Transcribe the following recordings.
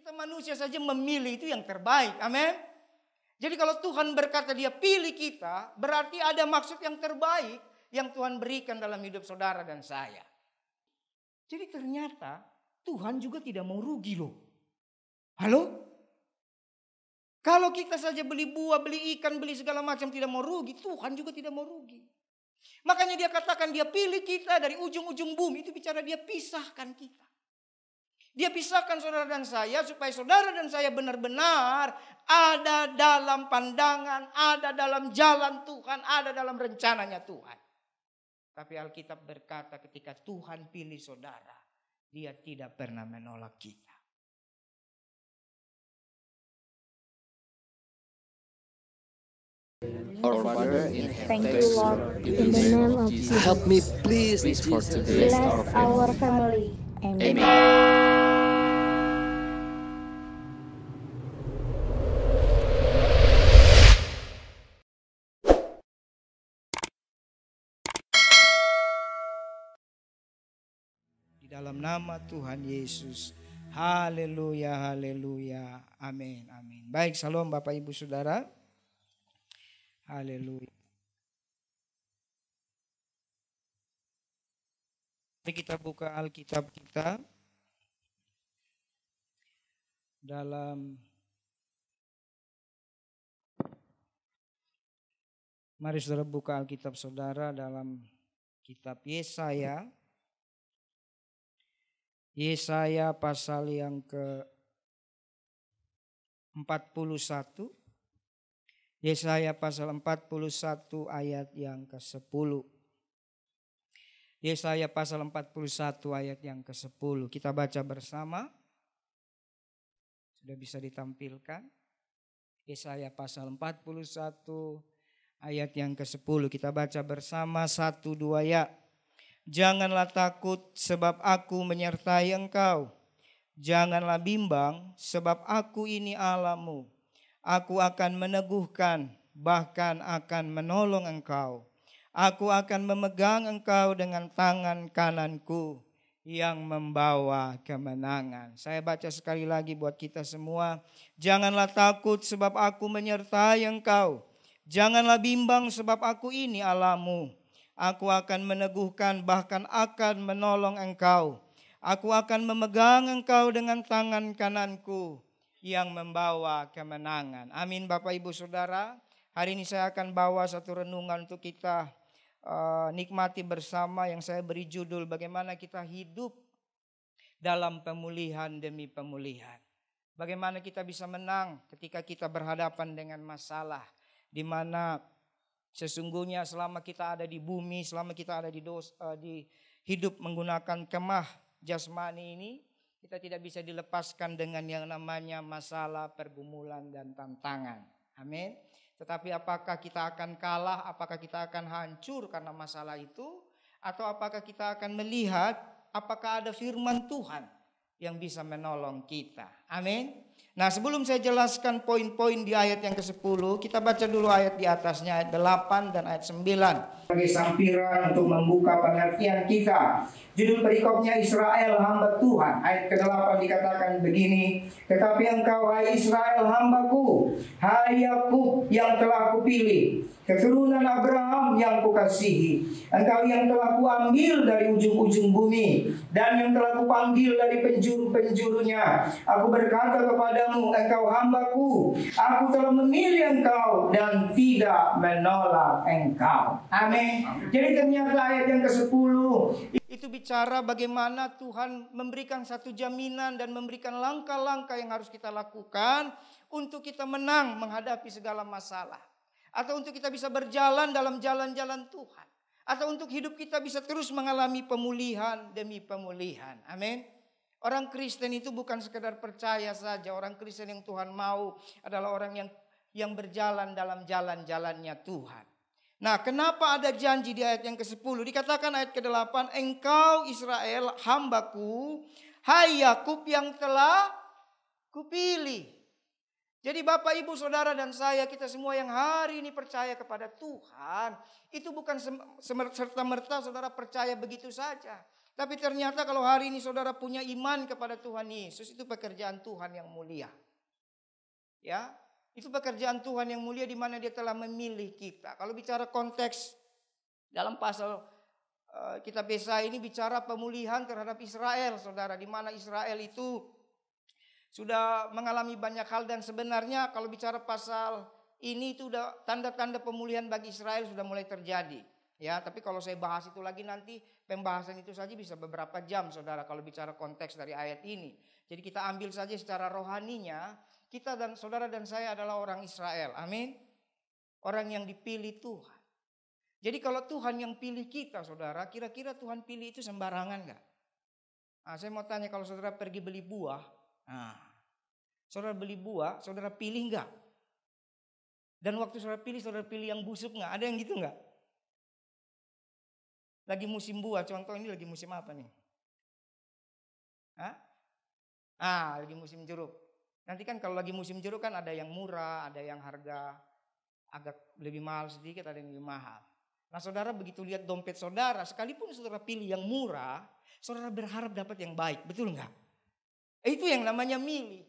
Kita manusia saja memilih itu yang terbaik. Amin. Jadi kalau Tuhan berkata dia pilih kita, berarti ada maksud yang terbaik yang Tuhan berikan dalam hidup saudara dan saya. Jadi ternyata Tuhan juga tidak mau rugi loh. Halo? Kalau kita saja beli buah, beli ikan, beli segala macam tidak mau rugi, Tuhan juga tidak mau rugi. Makanya dia katakan dia pilih kita dari ujung-ujung bumi, itu bicara dia pisahkan kita. Dia pisahkan saudara dan saya supaya saudara dan saya benar-benar ada dalam pandangan, ada dalam jalan Tuhan, ada dalam rencananya Tuhan. Tapi Alkitab berkata ketika Tuhan pilih saudara, dia tidak pernah menolak kita. Our Father in Thank heaven, you, Lord, in the name of Jesus. help me please for today. Bless our family. Amen. Di dalam nama Tuhan Yesus. Haleluya, haleluya. Amin, amin. Baik, salam Bapak Ibu Saudara. Haleluya. Mari kita buka Alkitab kita dalam Mari saudara buka Alkitab saudara dalam kitab Yesaya. Yesaya pasal yang ke-41. Yesaya pasal 41 ayat yang ke-10. Yesaya pasal 41 ayat yang ke-10. Kita baca bersama. Sudah bisa ditampilkan. Yesaya pasal 41 ayat yang ke-10. Kita baca bersama 1, 2 ya. Janganlah takut sebab aku menyertai engkau. Janganlah bimbang sebab aku ini Allahmu. Aku akan meneguhkan, bahkan akan menolong engkau. Aku akan memegang engkau dengan tangan kananku yang membawa kemenangan. Saya baca sekali lagi buat kita semua. Janganlah takut sebab aku menyertai engkau. Janganlah bimbang sebab aku ini Allahmu. Aku akan meneguhkan, bahkan akan menolong engkau. Aku akan memegang engkau dengan tangan kananku yang membawa kemenangan. Amin Bapak Ibu Saudara. Hari ini saya akan bawa satu renungan untuk kita nikmati bersama yang saya beri judul bagaimana kita hidup dalam pemulihan demi pemulihan. Bagaimana kita bisa menang ketika kita berhadapan dengan masalah. Di mana sesungguhnya selama kita ada di bumi, selama kita ada di hidup menggunakan kemah jasmani ini, kita tidak bisa dilepaskan dengan yang namanya masalah, pergumulan, dan tantangan. Amin. Tetapi apakah kita akan kalah, apakah kita akan hancur karena masalah itu, atau apakah kita akan melihat apakah ada firman Tuhan yang bisa menolong kita. Amin. Nah, sebelum saya jelaskan poin-poin di ayat yang ke-10, kita baca dulu ayat di atasnya, ayat 8 dan ayat 9. Sebagai sampiran untuk membuka pengertian kita. Judul perikopnya Israel hamba Tuhan. Ayat ke-8 dikatakan begini. Tetapi engkau hai Israel hambaku, hai Yakub yang telah kupilih, keturunan Abraham yang kukasihi. Engkau yang telah kuambil dari ujung-ujung bumi, dan yang telah kupanggil dari penjuru-penjurunya. Aku berkata kepadamu, engkau hambaku, aku telah memilih engkau dan tidak menolak engkau. Amin. Jadi ternyata ayat yang ke-10 itu bicara bagaimana Tuhan memberikan satu jaminan dan memberikan langkah-langkah yang harus kita lakukan untuk kita menang menghadapi segala masalah. Atau untuk kita bisa berjalan dalam jalan-jalan Tuhan. Atau untuk hidup kita bisa terus mengalami pemulihan demi pemulihan. Amin. Orang Kristen itu bukan sekedar percaya saja. Orang Kristen yang Tuhan mau adalah orang yang berjalan dalam jalan-jalannya Tuhan. Nah, kenapa ada janji di ayat yang ke-10? Dikatakan ayat ke-8, engkau Israel hambaku, hai Yakub yang telah kupilih. Jadi Bapak Ibu Saudara dan saya, kita semua yang hari ini percaya kepada Tuhan, itu bukan serta-merta saudara percaya begitu saja. Tapi ternyata kalau hari ini saudara punya iman kepada Tuhan Yesus, itu pekerjaan Tuhan yang mulia. Ya, itu pekerjaan Tuhan yang mulia di mana Dia telah memilih kita. Kalau bicara konteks dalam pasal kitab Yesaya ini bicara pemulihan terhadap Israel, saudara, di mana Israel itu sudah mengalami banyak hal dan sebenarnya kalau bicara pasal ini itu udah tanda-tanda pemulihan bagi Israel sudah mulai terjadi. Ya, tapi kalau saya bahas itu lagi nanti pembahasan itu saja bisa beberapa jam, saudara, kalau bicara konteks dari ayat ini. Jadi kita ambil saja secara rohaninya, kita dan saudara dan saya adalah orang Israel. Amin. Orang yang dipilih Tuhan. Jadi kalau Tuhan yang pilih kita, saudara, kira-kira Tuhan pilih itu sembarangan enggak? Nah, saya mau tanya, kalau saudara pergi beli buah, saudara beli buah, saudara pilih enggak? Dan waktu saudara pilih yang busuk enggak? Ada yang gitu enggak? Lagi musim buah, contoh ini lagi musim apa nih? Lagi musim jeruk. Nanti kan kalau lagi musim jeruk kan ada yang murah, ada yang harga agak lebih mahal sedikit, ada yang lebih mahal. Nah, saudara begitu lihat dompet saudara, sekalipun saudara pilih yang murah, saudara berharap dapat yang baik, betul enggak? Itu yang namanya milih.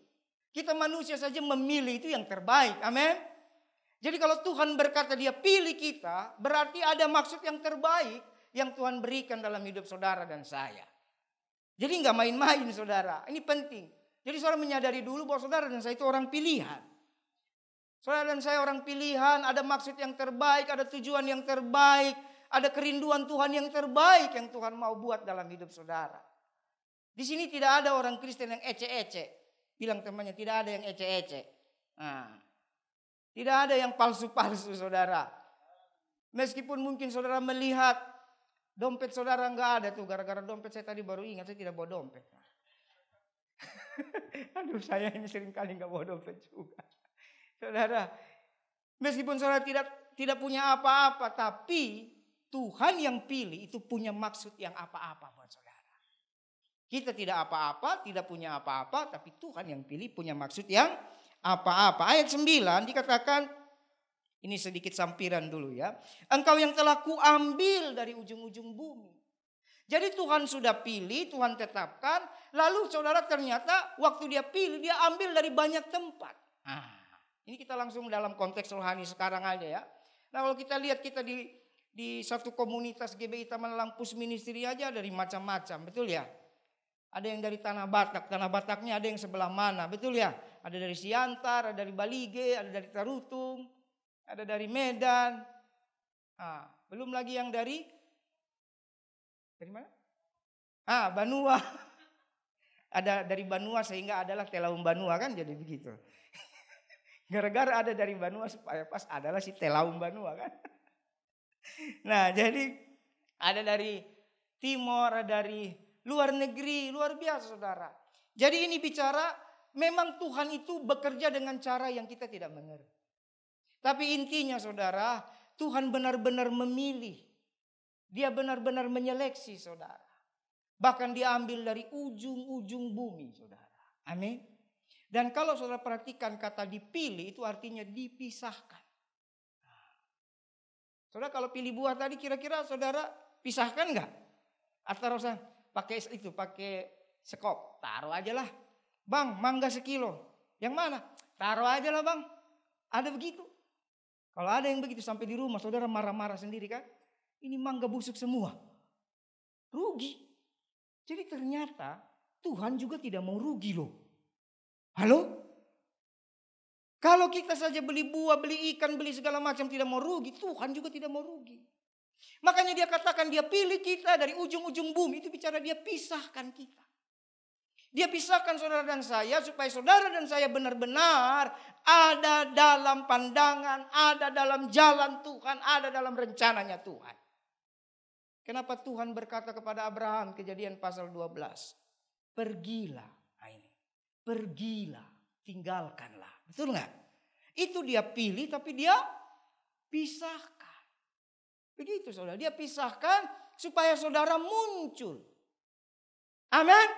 Kita manusia saja memilih itu yang terbaik, amin. Jadi kalau Tuhan berkata Dia pilih kita, berarti ada maksud yang terbaik yang Tuhan berikan dalam hidup saudara dan saya. Jadi enggak main-main, saudara. Ini penting. Jadi saudara menyadari dulu bahwa saudara dan saya itu orang pilihan. Saudara dan saya orang pilihan, ada maksud yang terbaik, ada tujuan yang terbaik, ada kerinduan Tuhan yang terbaik yang Tuhan mau buat dalam hidup saudara. Di sini tidak ada orang Kristen yang ece-ece. Bilang temannya, tidak ada yang ece-ece. Tidak ada yang palsu-palsu, saudara. Meskipun mungkin saudara melihat dompet saudara enggak ada tuh, gara-gara dompet saya tadi baru ingat saya tidak bawa dompet. Aduh, saya ini sering kali enggak bawa dompet juga. Saudara, meskipun saudara tidak punya apa-apa, tapi Tuhan yang pilih itu punya maksud yang apa-apa buat saudara. Kita tidak apa-apa, tidak punya apa-apa, tapi Tuhan yang pilih punya maksud yang apa-apa. Ayat 9 dikatakan, ini sedikit sampiran dulu ya. Engkau yang telah kuambil dari ujung-ujung bumi. Jadi Tuhan sudah pilih, Tuhan tetapkan. Lalu saudara ternyata waktu Dia pilih, Dia ambil dari banyak tempat. Ini kita langsung dalam konteks rohani sekarang aja ya. Nah, kalau kita lihat kita di satu komunitas GBI Taman Lampus Ministry aja dari macam-macam, betul ya? Ada yang dari Tanah Batak, Tanah Bataknya ada yang sebelah mana, betul ya? Ada dari Siantar, ada dari Balige, ada dari Tarutung, ada dari Medan. Belum lagi yang dari mana? Banua. Ada dari Banua sehingga adalah Telaum Banua kan jadi begitu. Gara-gara ada dari Banua supaya pas adalah si Telaum Banua kan. Nah, jadi ada dari timur, ada dari luar negeri, luar biasa saudara. Jadi ini bicara memang Tuhan itu bekerja dengan cara yang kita tidak mengerti. Tapi intinya saudara, Tuhan benar-benar memilih. Dia benar-benar menyeleksi saudara. Bahkan Dia ambil dari ujung-ujung bumi saudara. Amin. Dan kalau saudara perhatikan kata dipilih itu artinya dipisahkan. Saudara kalau pilih buah tadi kira-kira saudara pisahkan enggak? Atau saudara pakai sekop, taruh aja lah. Bang, mangga sekilo. Yang mana? Taruh aja lah bang. Ada begitu. Kalau ada yang begitu sampai di rumah saudara marah-marah sendiri kan. Ini mangga busuk semua. Rugi. Jadi ternyata Tuhan juga tidak mau rugi loh. Halo? Kalau kita saja beli buah, beli ikan, beli segala macam tidak mau rugi. Tuhan juga tidak mau rugi. Makanya Dia katakan Dia pilih kita dari ujung-ujung bumi. Itu bicara Dia pisahkan kita. Dia pisahkan saudara dan saya supaya saudara dan saya benar-benar ada dalam pandangan, ada dalam jalan Tuhan, ada dalam rencananya Tuhan. Kenapa Tuhan berkata kepada Abraham, Kejadian pasal 12. Pergilah, pergilah, tinggalkanlah. Betul gak? Itu Dia pilih tapi Dia pisahkan. Begitu saudara, Dia pisahkan supaya saudara muncul. Amin.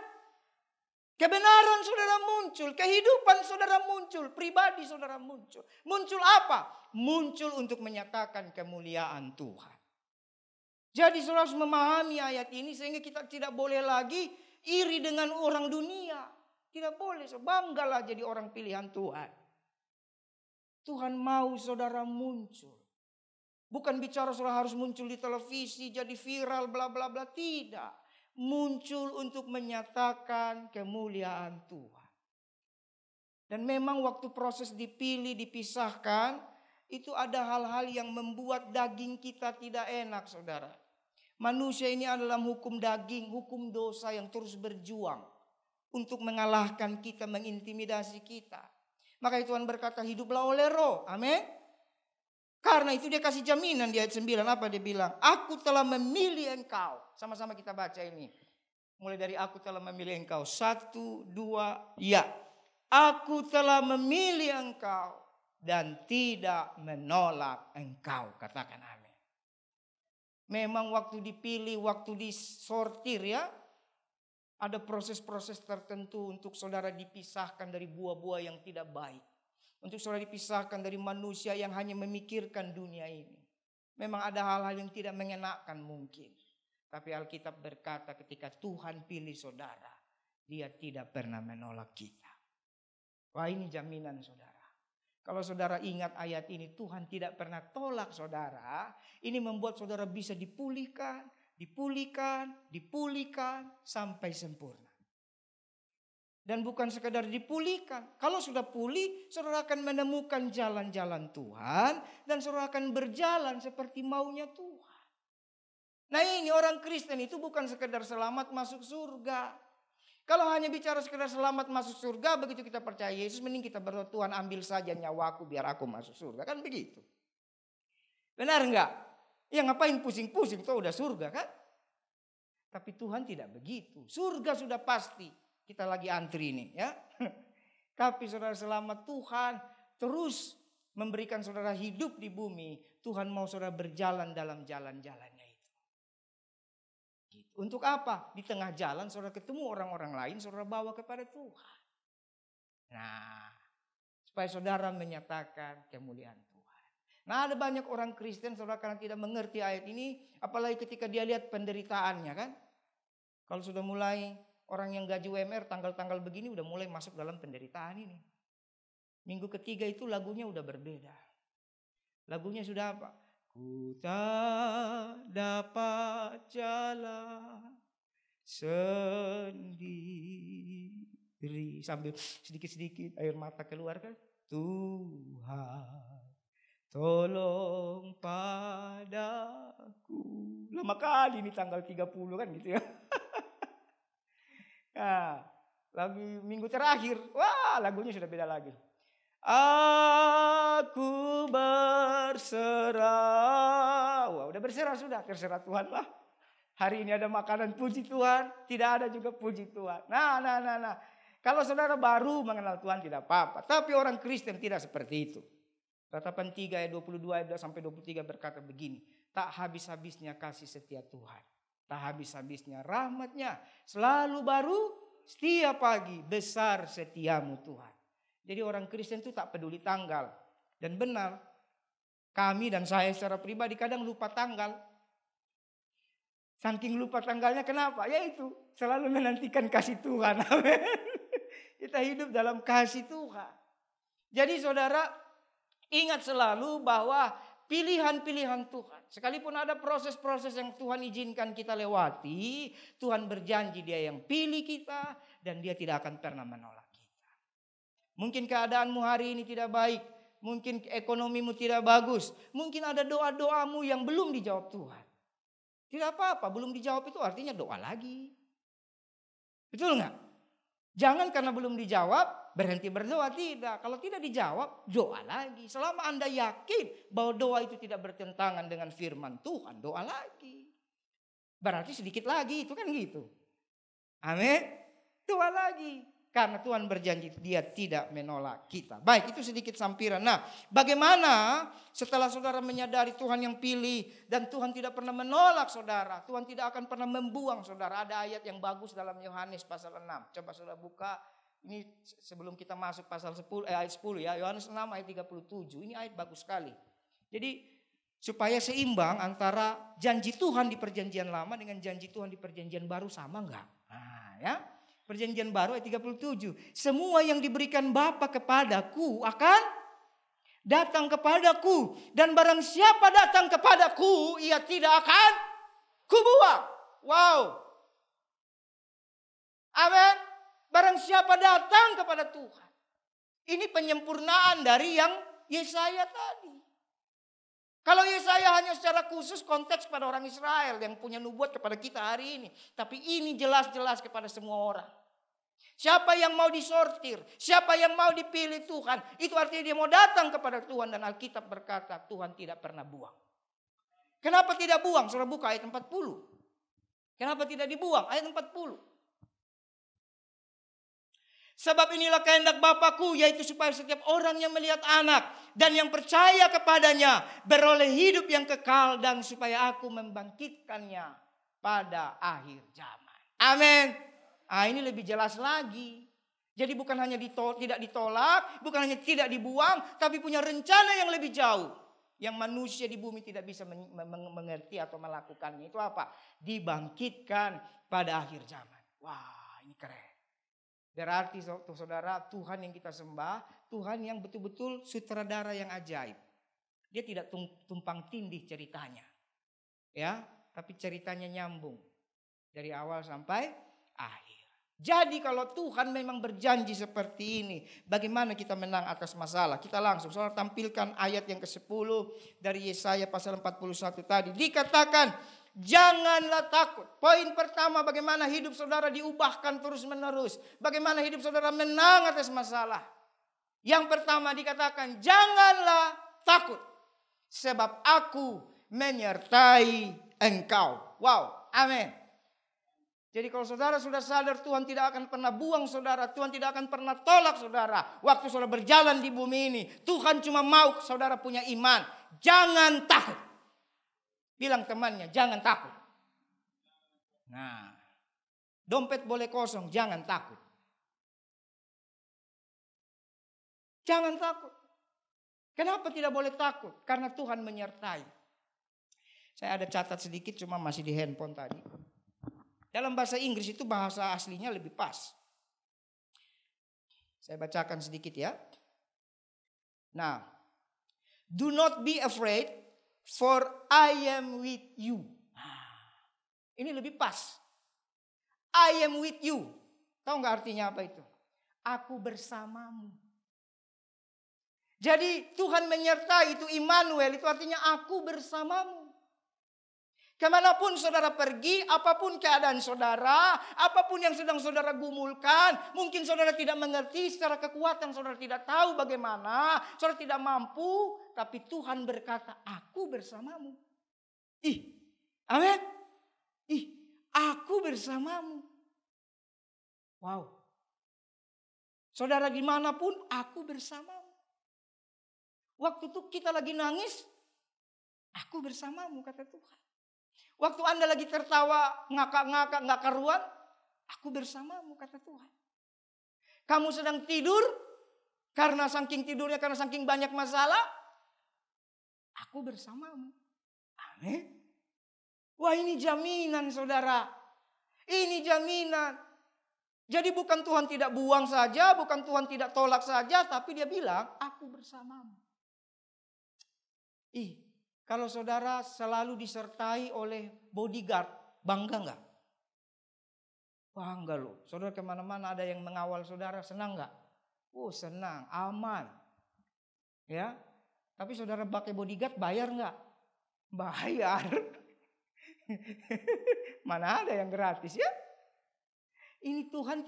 Kebenaran saudara muncul, kehidupan saudara muncul, pribadi saudara muncul. Muncul apa? Muncul untuk menyatakan kemuliaan Tuhan. Jadi saudara harus memahami ayat ini sehingga kita tidak boleh lagi iri dengan orang dunia. Tidak boleh, banggalah jadi orang pilihan Tuhan. Tuhan mau saudara muncul. Bukan bicara saudara harus muncul di televisi, jadi viral, bla bla bla. Tidak. Muncul untuk menyatakan kemuliaan Tuhan. Dan memang waktu proses dipilih, dipisahkan, itu ada hal-hal yang membuat daging kita tidak enak saudara. Manusia ini adalah hukum daging, hukum dosa yang terus berjuang untuk mengalahkan kita, mengintimidasi kita. Maka Tuhan berkata hiduplah oleh roh. Amin. Karena itu dia kasih jaminan di ayat 9. Apa dia bilang? Aku telah memilih engkau. Sama-sama kita baca ini. Mulai dari aku telah memilih engkau. 1, 2, ya. Aku telah memilih engkau dan tidak menolak engkau. Katakan amin. Memang waktu dipilih, waktu disortir ya. Ada proses-proses tertentu untuk saudara dipisahkan dari buah-buah yang tidak baik. Untuk saudara dipisahkan dari manusia yang hanya memikirkan dunia ini. Memang ada hal-hal yang tidak mengenakan mungkin. Tapi Alkitab berkata ketika Tuhan pilih saudara, Dia tidak pernah menolak kita. Wah, ini jaminan saudara. Kalau saudara ingat ayat ini, Tuhan tidak pernah tolak saudara. Ini membuat saudara bisa dipulihkan, dipulihkan sampai sempurna. Dan bukan sekedar dipulihkan. Kalau sudah pulih, saudara akan menemukan jalan-jalan Tuhan. Dan saudara akan berjalan seperti maunya Tuhan. Nah ini orang Kristen itu bukan sekedar selamat masuk surga. Kalau hanya bicara sekedar selamat masuk surga, begitu kita percaya Yesus, mending kita berdoa, Tuhan ambil saja nyawaku biar aku masuk surga. Kan begitu. Benar enggak? Ya ngapain pusing-pusing, itu udah surga kan? Tapi Tuhan tidak begitu. Surga sudah pasti. Kita lagi antri nih ya. Tapi saudara selamat Tuhan terus memberikan saudara hidup di bumi. Tuhan mau saudara berjalan dalam jalan-jalannya itu. Gitu. Untuk apa? Di tengah jalan saudara ketemu orang-orang lain, saudara bawa kepada Tuhan. Nah, supaya saudara menyatakan kemuliaan Tuhan. Nah, ada banyak orang Kristen saudara karena tidak mengerti ayat ini, apalagi ketika dia lihat penderitaannya kan. Kalau sudah mulai orang yang gaji UMR tanggal-tanggal begini udah mulai masuk dalam penderitaan ini. Minggu ketiga itu lagunya udah berbeda. Lagunya sudah apa? Ku tak dapat jalan sendiri. Sambil sedikit-sedikit air mata keluar kan. Tuhan tolong padaku. Lama kali ini tanggal 30 kan gitu ya. Nah, lagi minggu terakhir, wah lagunya sudah beda lagi. Aku berserah. Wah, udah berserah sudah, terserah Tuhan lah. Hari ini ada makanan, puji Tuhan. Tidak ada juga puji Tuhan. Nah. Kalau saudara baru mengenal Tuhan tidak apa-apa. Tapi orang Kristen tidak seperti itu. Ratapan 3 ayat 22 ayat sampai 23 berkata begini. Tak habis-habisnya kasih setia Tuhan. Tak habis-habisnya rahmatnya. Selalu baru setiap pagi besar setiamu Tuhan. Jadi orang Kristen itu tak peduli tanggal. Dan benar. Kami dan saya secara pribadi kadang lupa tanggal. Saking lupa tanggalnya kenapa? Yaitu selalu menantikan kasih Tuhan. Amin. Kita hidup dalam kasih Tuhan. Jadi saudara ingat selalu bahwa pilihan-pilihan Tuhan. Sekalipun ada proses-proses yang Tuhan izinkan kita lewati. Tuhan berjanji Dia yang pilih kita. Dan Dia tidak akan pernah menolak kita. Mungkin keadaanmu hari ini tidak baik. Mungkin ekonomimu tidak bagus. Mungkin ada doa-doamu yang belum dijawab Tuhan. Tidak apa-apa, belum dijawab itu artinya doa lagi. Betul nggak? Jangan karena belum dijawab berhenti berdoa, tidak. Kalau tidak dijawab, doa lagi. Selama Anda yakin bahwa doa itu tidak bertentangan dengan firman Tuhan, doa lagi. Berarti sedikit lagi, itu kan gitu. Amin. Doa lagi. Karena Tuhan berjanji Dia tidak menolak kita. Baik, itu sedikit sampiran. Nah, bagaimana setelah saudara menyadari Tuhan yang pilih dan Tuhan tidak pernah menolak saudara. Tuhan tidak akan pernah membuang saudara. Ada ayat yang bagus dalam Yohanes pasal 6. Coba saudara buka. Ini sebelum kita masuk pasal 10, ayat 10 ya. Yohanes 6 ayat 37. Ini ayat bagus sekali. Jadi Supaya seimbang antara janji Tuhan di perjanjian lama dengan janji Tuhan di perjanjian baru, sama enggak? Nah, ya. Perjanjian baru ayat 37. Semua yang diberikan Bapa kepadaku akan datang kepadaku. Dan barang siapa datang kepadaku, ia tidak akan kubuang. Wow. Amin. Barang siapa datang kepada Tuhan. Ini penyempurnaan dari yang Yesaya tadi. Kalau Yesaya hanya secara khusus konteks pada orang Israel yang punya nubuat kepada kita hari ini. Tapi ini jelas-jelas kepada semua orang. Siapa yang mau disortir, siapa yang mau dipilih Tuhan, itu artinya dia mau datang kepada Tuhan. Dan Alkitab berkata Tuhan tidak pernah buang. Kenapa tidak buang? Saudara buka ayat 40. Kenapa tidak dibuang? Ayat 40. Sebab inilah kehendak Bapakku, yaitu supaya setiap orang yang melihat anak dan yang percaya kepadanya beroleh hidup yang kekal, dan supaya aku membangkitkannya pada akhir zaman. Amin. Ini lebih jelas lagi. Jadi bukan hanya tidak ditolak, bukan hanya tidak dibuang, tapi punya rencana yang lebih jauh. Yang manusia di bumi tidak bisa mengerti atau melakukannya. Itu apa? Dibangkitkan pada akhir zaman. Wah, ini keren. Berarti saudara, Tuhan yang kita sembah, Tuhan yang betul-betul sutradara yang ajaib. Dia tidak tumpang tindih ceritanya. Ya, tapi ceritanya nyambung dari awal sampai akhir. Jadi kalau Tuhan memang berjanji seperti ini, bagaimana kita menang atas masalah? Kita langsung saudara tampilkan ayat yang ke-10 dari Yesaya pasal 41 tadi. Dikatakan, janganlah takut. Poin pertama, bagaimana hidup saudara diubahkan terus-menerus. Bagaimana hidup saudara menang atas masalah. Yang pertama dikatakan, janganlah takut. Sebab aku menyertai engkau. Wow, amin. Jadi kalau saudara sudah sadar Tuhan tidak akan pernah buang saudara. Tuhan tidak akan pernah tolak saudara. Waktu saudara berjalan di bumi ini. Tuhan cuma mau saudara punya iman. Jangan takut. Bilang temannya, jangan takut. Nah, dompet boleh kosong, jangan takut. Jangan takut. Kenapa tidak boleh takut? Karena Tuhan menyertai. Saya ada catat sedikit, cuma masih di handphone tadi. Dalam bahasa Inggris itu bahasa aslinya lebih pas. Saya bacakan sedikit ya. Nah, do not be afraid, for I am with you. Ini lebih pas. I am with you. Tahu nggak artinya apa itu? Aku bersamamu. Jadi Tuhan menyertai, itu Immanuel, itu artinya aku bersamamu. Kemanapun saudara pergi, apapun keadaan saudara, apapun yang sedang saudara gumulkan, mungkin saudara tidak mengerti secara kekuatan, saudara tidak tahu bagaimana, saudara tidak mampu, tapi Tuhan berkata, aku bersamamu. Amin. Aku bersamamu. Wow. Saudara dimanapun, aku bersamamu. Waktu itu kita lagi nangis, aku bersamamu, kata Tuhan. Waktu Anda lagi tertawa, ngakak-ngakak, gak karuan, aku bersamamu, kata Tuhan. Kamu sedang tidur, karena saking tidurnya, karena saking banyak masalah, aku bersamamu. Amin. Wah, ini jaminan saudara. Ini jaminan. Jadi bukan Tuhan tidak buang saja, bukan Tuhan tidak tolak saja, tapi dia bilang, aku bersamamu. Kalau saudara selalu disertai oleh bodyguard, bangga nggak? Bangga loh. Saudara kemana-mana ada yang mengawal saudara, senang nggak? Senang, aman. Ya, tapi saudara pakai bodyguard bayar nggak? Bayar. Mana ada yang gratis ya? Ini Tuhan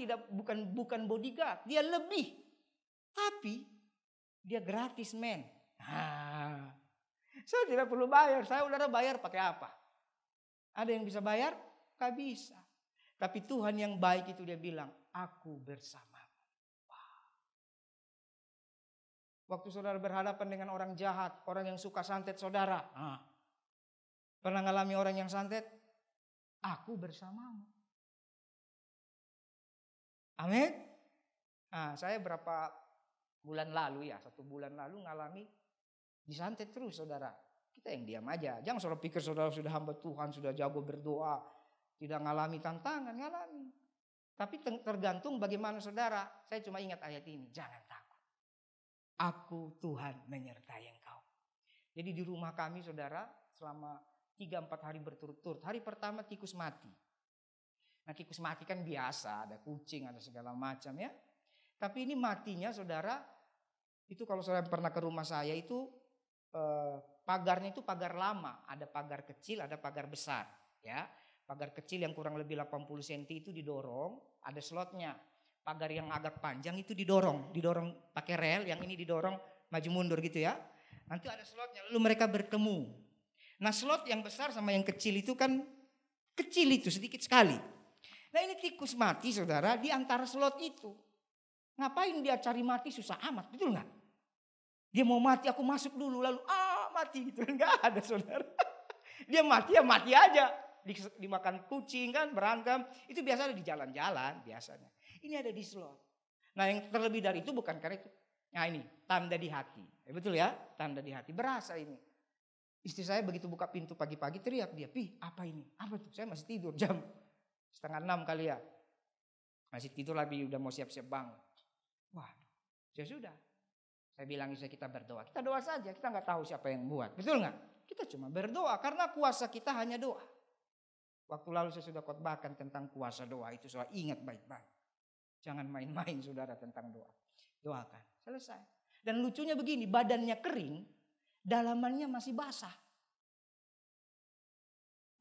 bukan bodyguard, dia lebih. Tapi dia gratis men. Saya tidak perlu bayar. Saya saudara bayar pakai apa? Ada yang bisa bayar? Gak bisa. Tapi Tuhan yang baik itu dia bilang, aku bersamamu. Waktu saudara berhadapan dengan orang jahat, orang yang suka santet saudara. Pernah ngalami orang yang santet? Aku bersamamu. Amin. Saya berapa bulan lalu ya, 1 bulan lalu ngalami disantet terus saudara. Kita yang diam aja. Jangan saudara pikir saudara sudah hamba Tuhan, sudah jago berdoa. Tidak ngalami tantangan, ngalami. Tapi tergantung bagaimana saudara. Saya cuma ingat ayat ini. Jangan takut. Aku Tuhan menyertai engkau. Jadi di rumah kami saudara selama 3-4 hari berturut-turut. Hari pertama tikus mati. Nah tikus mati kan biasa. Ada kucing, ada segala macam ya. Tapi ini matinya saudara. Itu kalau saudara pernah ke rumah saya itu pagarnya itu pagar lama. Ada pagar kecil, ada pagar besar. Ya, pagar kecil yang kurang lebih 80 cm itu didorong, ada slotnya. Pagar yang agak panjang itu didorong pakai rel, yang ini didorong maju mundur gitu ya. Nanti ada slotnya, lalu mereka bertemu. Nah slot yang besar sama yang kecil itu kan kecil itu sedikit sekali. Nah ini tikus mati saudara di antara slot itu. Ngapain dia cari mati susah amat, betul nggak? Dia mau mati, aku masuk dulu lalu mati gitu. Enggak ada saudara. Dia mati ya mati aja. Dimakan kucing kan berantem. Itu biasa ada di jalan-jalan biasanya. Ini ada di slot. Nah yang terlebih dari itu bukan karena itu. Nah ini tanda di hati. Betul ya, tanda di hati. Berasa ini. Istri saya begitu buka pintu pagi-pagi teriak dia. Pi apa ini? Apa tuh? Saya masih tidur jam 5:30 kali ya. Masih tidur lagi udah mau siap-siap bangun. Wah ya sudah. Saya bilang kita berdoa. Kita doa saja. Kita nggak tahu siapa yang buat. Betul nggak? Kita cuma berdoa. Karena kuasa kita hanya doa. Waktu lalu saya sudah khotbahkan tentang kuasa doa. Itu saya ingat baik-baik. Jangan main-main saudara tentang doa. Doakan. Selesai. Dan lucunya begini. Badannya kering. Dalamannya masih basah.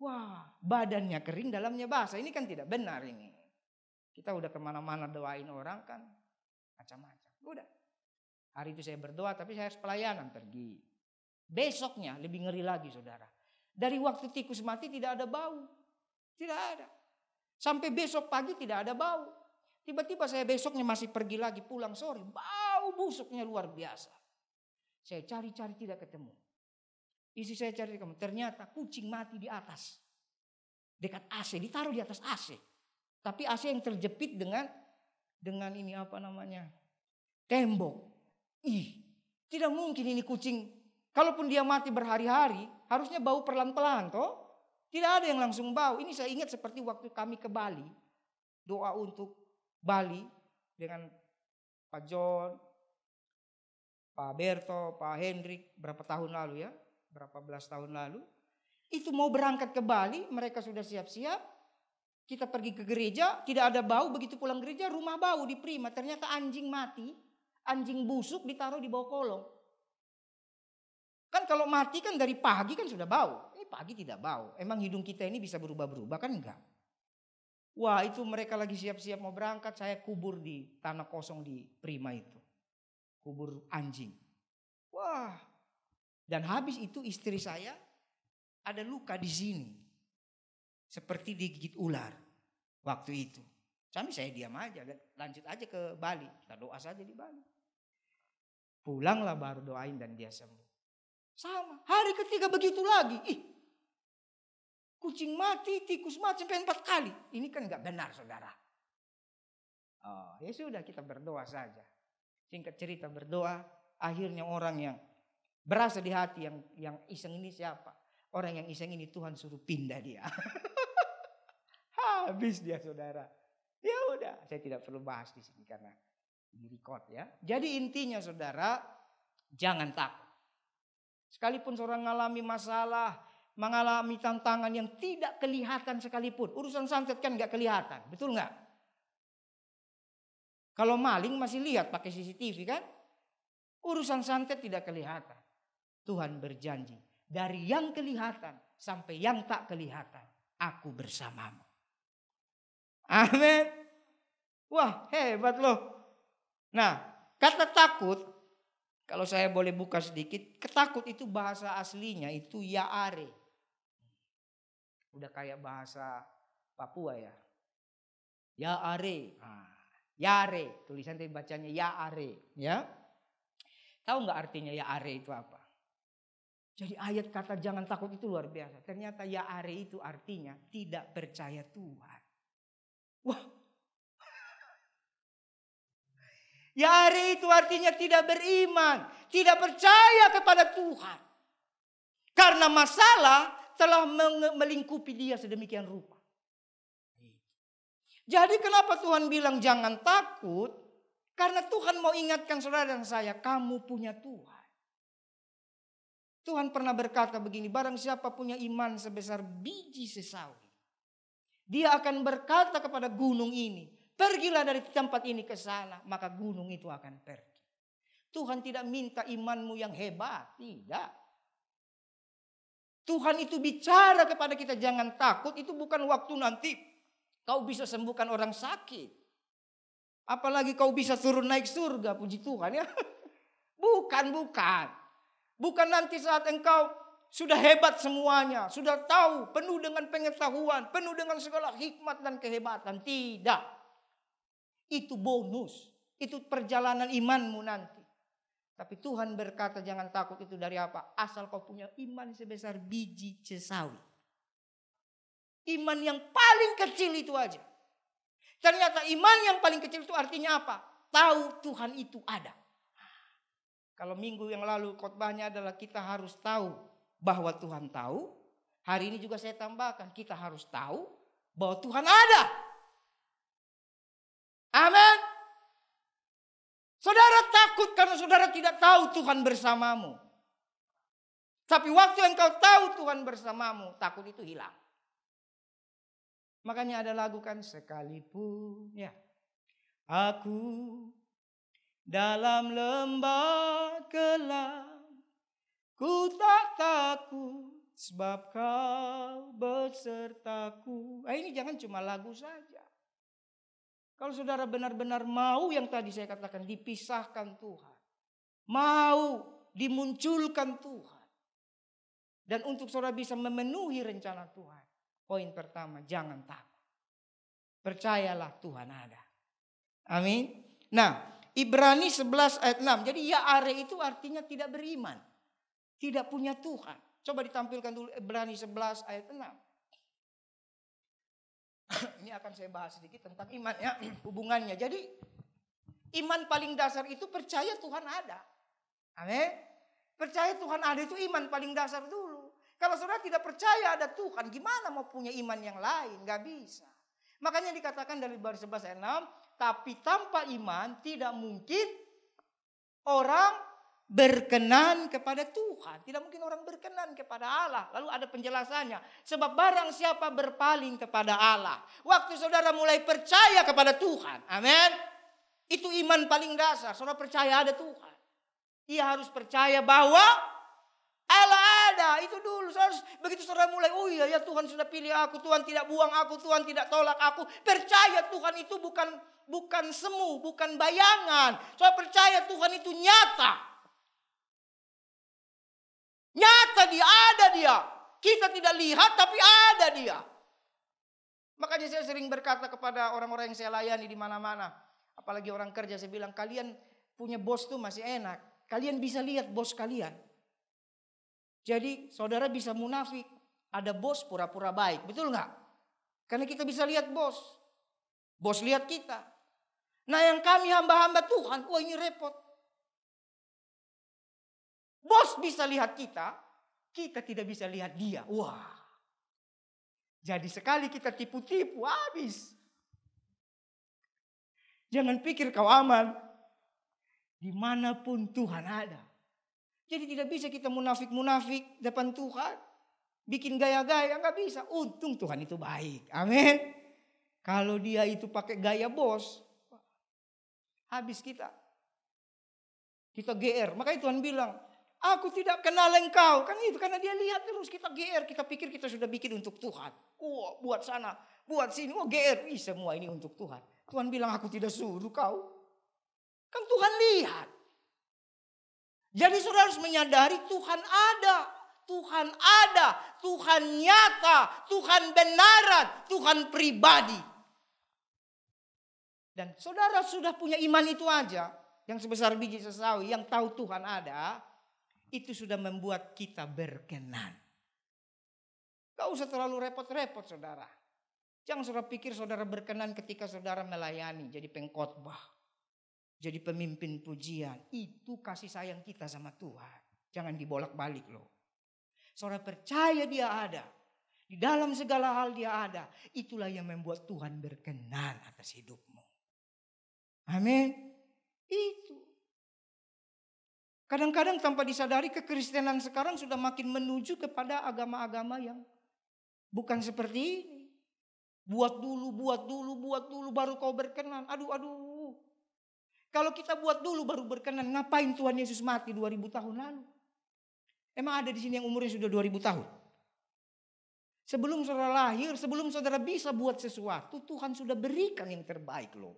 Wah. Badannya kering. Dalamnya basah. Ini kan tidak benar ini. Kita udah kemana-mana doain orang kan. Macam-macam. Udah. Hari itu saya berdoa tapi saya harus pelayanan pergi. Besoknya lebih ngeri lagi saudara. Dari waktu tikus mati tidak ada bau. Tidak ada. Sampai besok pagi tidak ada bau. Tiba-tiba saya besoknya masih pergi lagi pulang sore. Bau busuknya luar biasa. Saya cari-cari tidak ketemu. Istri saya cari ketemu. Ternyata kucing mati di atas. Dekat AC. Ditaruh di atas AC. Tapi AC yang terjepit dengan ini apa namanya. Tembok. Tidak mungkin ini kucing. Kalaupun dia mati berhari-hari, harusnya bau pelan-pelan toh. Tidak ada yang langsung bau. Ini saya ingat seperti waktu kami ke Bali. Doa untuk Bali dengan Pak John, Pak Berto, Pak Hendrik berapa tahun lalu ya? Berapa belas tahun lalu. Itu mau berangkat ke Bali, mereka sudah siap-siap. Kita pergi ke gereja, tidak ada bau. Begitu pulang gereja, rumah bau diterima. Ternyata anjing mati. Anjing busuk ditaruh di bawah kolong. Kan kalau mati kan dari pagi kan sudah bau. Ini pagi tidak bau. Emang hidung kita ini bisa berubah-berubah kan enggak? Wah itu mereka lagi siap-siap mau berangkat. Saya kubur di tanah kosong di Prima itu. Kubur anjing. Wah. Dan habis itu istri saya ada luka di sini. Seperti digigit ular. Waktu itu. Sampai saya diam aja. Lanjut aja ke Bali. Kita doa saja di Bali. Pulanglah baru doain dan dia sembuh. Sama. Hari ketiga begitu lagi. Kucing mati, tikus mati sampai 4 kali. Ini kan gak benar saudara. Ya sudah kita berdoa saja. Singkat cerita berdoa. Akhirnya orang yang berasa di hati yang iseng ini siapa? Orang yang iseng ini Tuhan suruh pindah dia. Habis dia saudara. Ya udah. Saya tidak perlu bahas di sini karena di record ya. Jadi intinya saudara, jangan takut. Sekalipun seorang mengalami masalah, mengalami tantangan yang tidak kelihatan sekalipun. Urusan santet kan gak kelihatan, betul gak? Kalau maling masih lihat pakai CCTV kan? Urusan santet tidak kelihatan. Tuhan berjanji, dari yang kelihatan sampai yang tak kelihatan, aku bersamamu. Amin. Wah hebat loh. Nah, kata takut, kalau saya boleh buka sedikit, ketakut itu bahasa aslinya itu yaare. Udah kayak bahasa Papua ya. Yaare. Yare, tulisan tadi bacanya yaare, ya. Tahu nggak artinya yaare itu apa? Jadi ayat kata jangan takut itu luar biasa. Ternyata yaare itu artinya tidak percaya Tuhan. Wah. Yare itu artinya tidak beriman, tidak percaya kepada Tuhan. Karena masalah telah melingkupi dia sedemikian rupa. Jadi kenapa Tuhan bilang jangan takut? Karena Tuhan mau ingatkan saudara dan saya, kamu punya Tuhan. Tuhan pernah berkata begini, barang siapa punya iman sebesar biji sesawi, dia akan berkata kepada gunung ini, pergilah dari tempat ini ke sana, maka gunung itu akan pergi. Tuhan tidak minta imanmu yang hebat, tidak. Tuhan itu bicara kepada kita jangan takut, itu bukan waktu nanti kau bisa sembuhkan orang sakit. Apalagi kau bisa turun naik surga, puji Tuhan ya. Bukan. Bukan nanti saat engkau sudah hebat semuanya, sudah tahu, penuh dengan pengetahuan, penuh dengan segala hikmat dan kehebatan. Tidak. Itu bonus, itu perjalanan imanmu nanti. Tapi Tuhan berkata jangan takut itu dari apa? Asal kau punya iman sebesar biji sesawi. Iman yang paling kecil itu aja. Ternyata iman yang paling kecil itu artinya apa? Tahu Tuhan itu ada. Kalau minggu yang lalu khotbahnya adalah kita harus tahu bahwa Tuhan tahu. Hari ini juga saya tambahkan kita harus tahu bahwa Tuhan ada. Amin. Saudara takut karena saudara tidak tahu Tuhan bersamamu. Tapi waktu engkau tahu Tuhan bersamamu, takut itu hilang. Makanya ada lagu kan, sekalipun ya aku dalam lembah kelam, ku tak takut sebab kau besertaku. Ini jangan cuma lagu saja. Kalau saudara benar-benar mau yang tadi saya katakan dipisahkan Tuhan. Mau dimunculkan Tuhan. Dan untuk saudara bisa memenuhi rencana Tuhan. Poin pertama, jangan takut. Percayalah Tuhan ada. Amin. Nah, Ibrani 11 ayat 6. Jadi Ya'are itu artinya tidak beriman. Tidak punya Tuhan. Coba ditampilkan dulu Ibrani 11 ayat 6. Ini akan saya bahas sedikit tentang iman ya, hubungannya. Jadi iman paling dasar itu percaya Tuhan ada. Amin. Percaya Tuhan ada itu iman paling dasar dulu. Kalau saudara tidak percaya ada Tuhan, gimana mau punya iman yang lain? Gak bisa. Makanya dikatakan dari baris 11 ayat 6, tapi tanpa iman tidak mungkin orang berkenan kepada Tuhan. Tidak mungkin orang berkenan kepada Allah. Lalu ada penjelasannya. Sebab barang siapa berpaling kepada Allah. Waktu saudara mulai percaya kepada Tuhan. Amin. Itu iman paling dasar. Saudara percaya ada Tuhan. Ia harus percaya bahwa Allah ada. Itu dulu. Begitu saudara mulai. Oh iya ya Tuhan sudah pilih aku. Tuhan tidak buang aku. Tuhan tidak tolak aku. Percaya Tuhan itu bukan semu. Bukan bayangan. Saudara percaya Tuhan itu nyata. Nyata dia, ada dia. Kita tidak lihat tapi ada dia. Makanya saya sering berkata kepada orang-orang yang saya layani di mana-mana. Apalagi orang kerja, saya bilang kalian punya bos tuh masih enak. Kalian bisa lihat bos kalian. Jadi saudara bisa munafik. Ada bos pura-pura baik, betul nggak? Karena kita bisa lihat bos. Bos lihat kita. Nah yang kami hamba-hamba Tuhan, wah ini repot. Bos bisa lihat kita, kita tidak bisa lihat dia. Wah. Jadi sekali kita tipu-tipu, habis. Jangan pikir kau aman. Dimanapun Tuhan ada. Jadi tidak bisa kita munafik-munafik depan Tuhan. Bikin gaya-gaya, nggak bisa. Untung Tuhan itu baik. Amin. Kalau dia itu pakai gaya bos, habis kita. Kita GR. Makanya Tuhan bilang, aku tidak kenal engkau. Kan itu karena dia lihat terus kita GR. Kita pikir kita sudah bikin untuk Tuhan. Oh buat sana, buat sini. Oh GR. Semua ini untuk Tuhan. Tuhan bilang aku tidak suruh kau. Kan Tuhan lihat. Jadi saudara harus menyadari Tuhan ada. Tuhan ada. Tuhan nyata. Tuhan benaran. Tuhan pribadi. Dan saudara sudah punya iman itu aja. Yang sebesar biji sesawi. Yang tahu Tuhan ada. Itu sudah membuat kita berkenan. Gak usah terlalu repot-repot saudara. Jangan saudara pikir saudara berkenan ketika saudara melayani. Jadi pengkhotbah. Jadi pemimpin pujian. Itu kasih sayang kita sama Tuhan. Jangan dibolak-balik loh. Saudara percaya dia ada. Di dalam segala hal dia ada. Itulah yang membuat Tuhan berkenan atas hidupmu. Amin. Itu. Kadang-kadang tanpa disadari kekristenan sekarang sudah makin menuju kepada agama-agama yang bukan seperti ini. Buat dulu baru kau berkenan. Aduh. Kalau kita buat dulu baru berkenan, ngapain Tuhan Yesus mati 2000 tahun lalu? Emang ada di sini yang umurnya sudah 2000 tahun? Sebelum saudara lahir, sebelum saudara bisa buat sesuatu, Tuhan sudah berikan yang terbaik loh.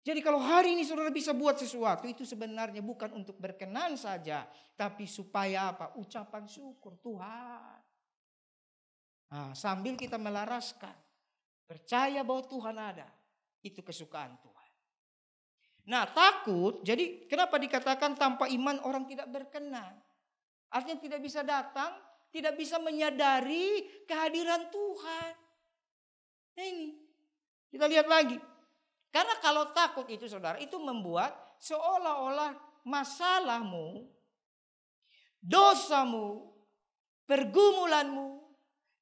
Jadi kalau hari ini saudara bisa buat sesuatu, itu sebenarnya bukan untuk berkenan saja. Tapi supaya apa? Ucapan syukur Tuhan. Nah, sambil kita melaraskan, percaya bahwa Tuhan ada. Itu kesukaan Tuhan. Nah takut, jadi kenapa dikatakan tanpa iman orang tidak berkenan? Artinya tidak bisa datang, tidak bisa menyadari kehadiran Tuhan. Nah ini, kita lihat lagi. Karena kalau takut itu saudara, itu membuat seolah-olah masalahmu, dosamu, pergumulanmu,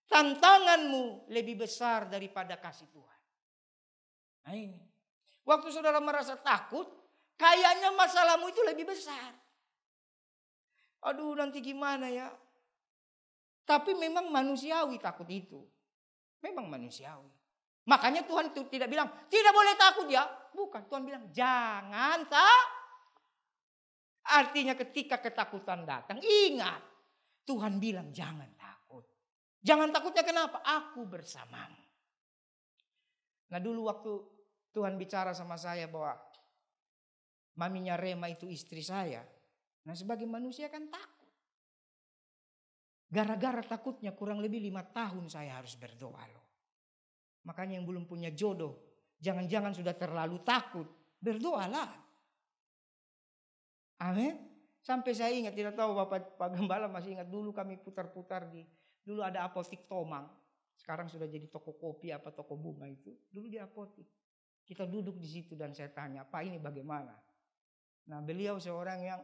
tantanganmu lebih besar daripada kasih Tuhan. Nah ini. Waktu saudara merasa takut, kayaknya masalahmu itu lebih besar. Aduh nanti gimana ya. Tapi memang manusiawi takut itu. Memang manusiawi. Makanya Tuhan itu tidak bilang, tidak boleh takut ya. Bukan, Tuhan bilang jangan tak. Artinya ketika ketakutan datang, ingat. Tuhan bilang jangan takut. Jangan takutnya kenapa? Aku bersamamu. Nah dulu waktu Tuhan bicara sama saya bahwa maminya Rema itu istri saya. Nah sebagai manusia kan takut. Gara-gara takutnya kurang lebih 5 tahun saya harus berdoa loh. Makanya yang belum punya jodoh, jangan-jangan sudah terlalu takut, berdoalah. Amin. Sampai saya ingat, tidak tahu Pak Gembala masih ingat dulu kami putar-putar dulu ada apotik Tomang. Sekarang sudah jadi toko kopi apa toko bunga itu. Dulu di apotik. Kita duduk di situ dan saya tanya, Pak ini bagaimana? Nah beliau seorang yang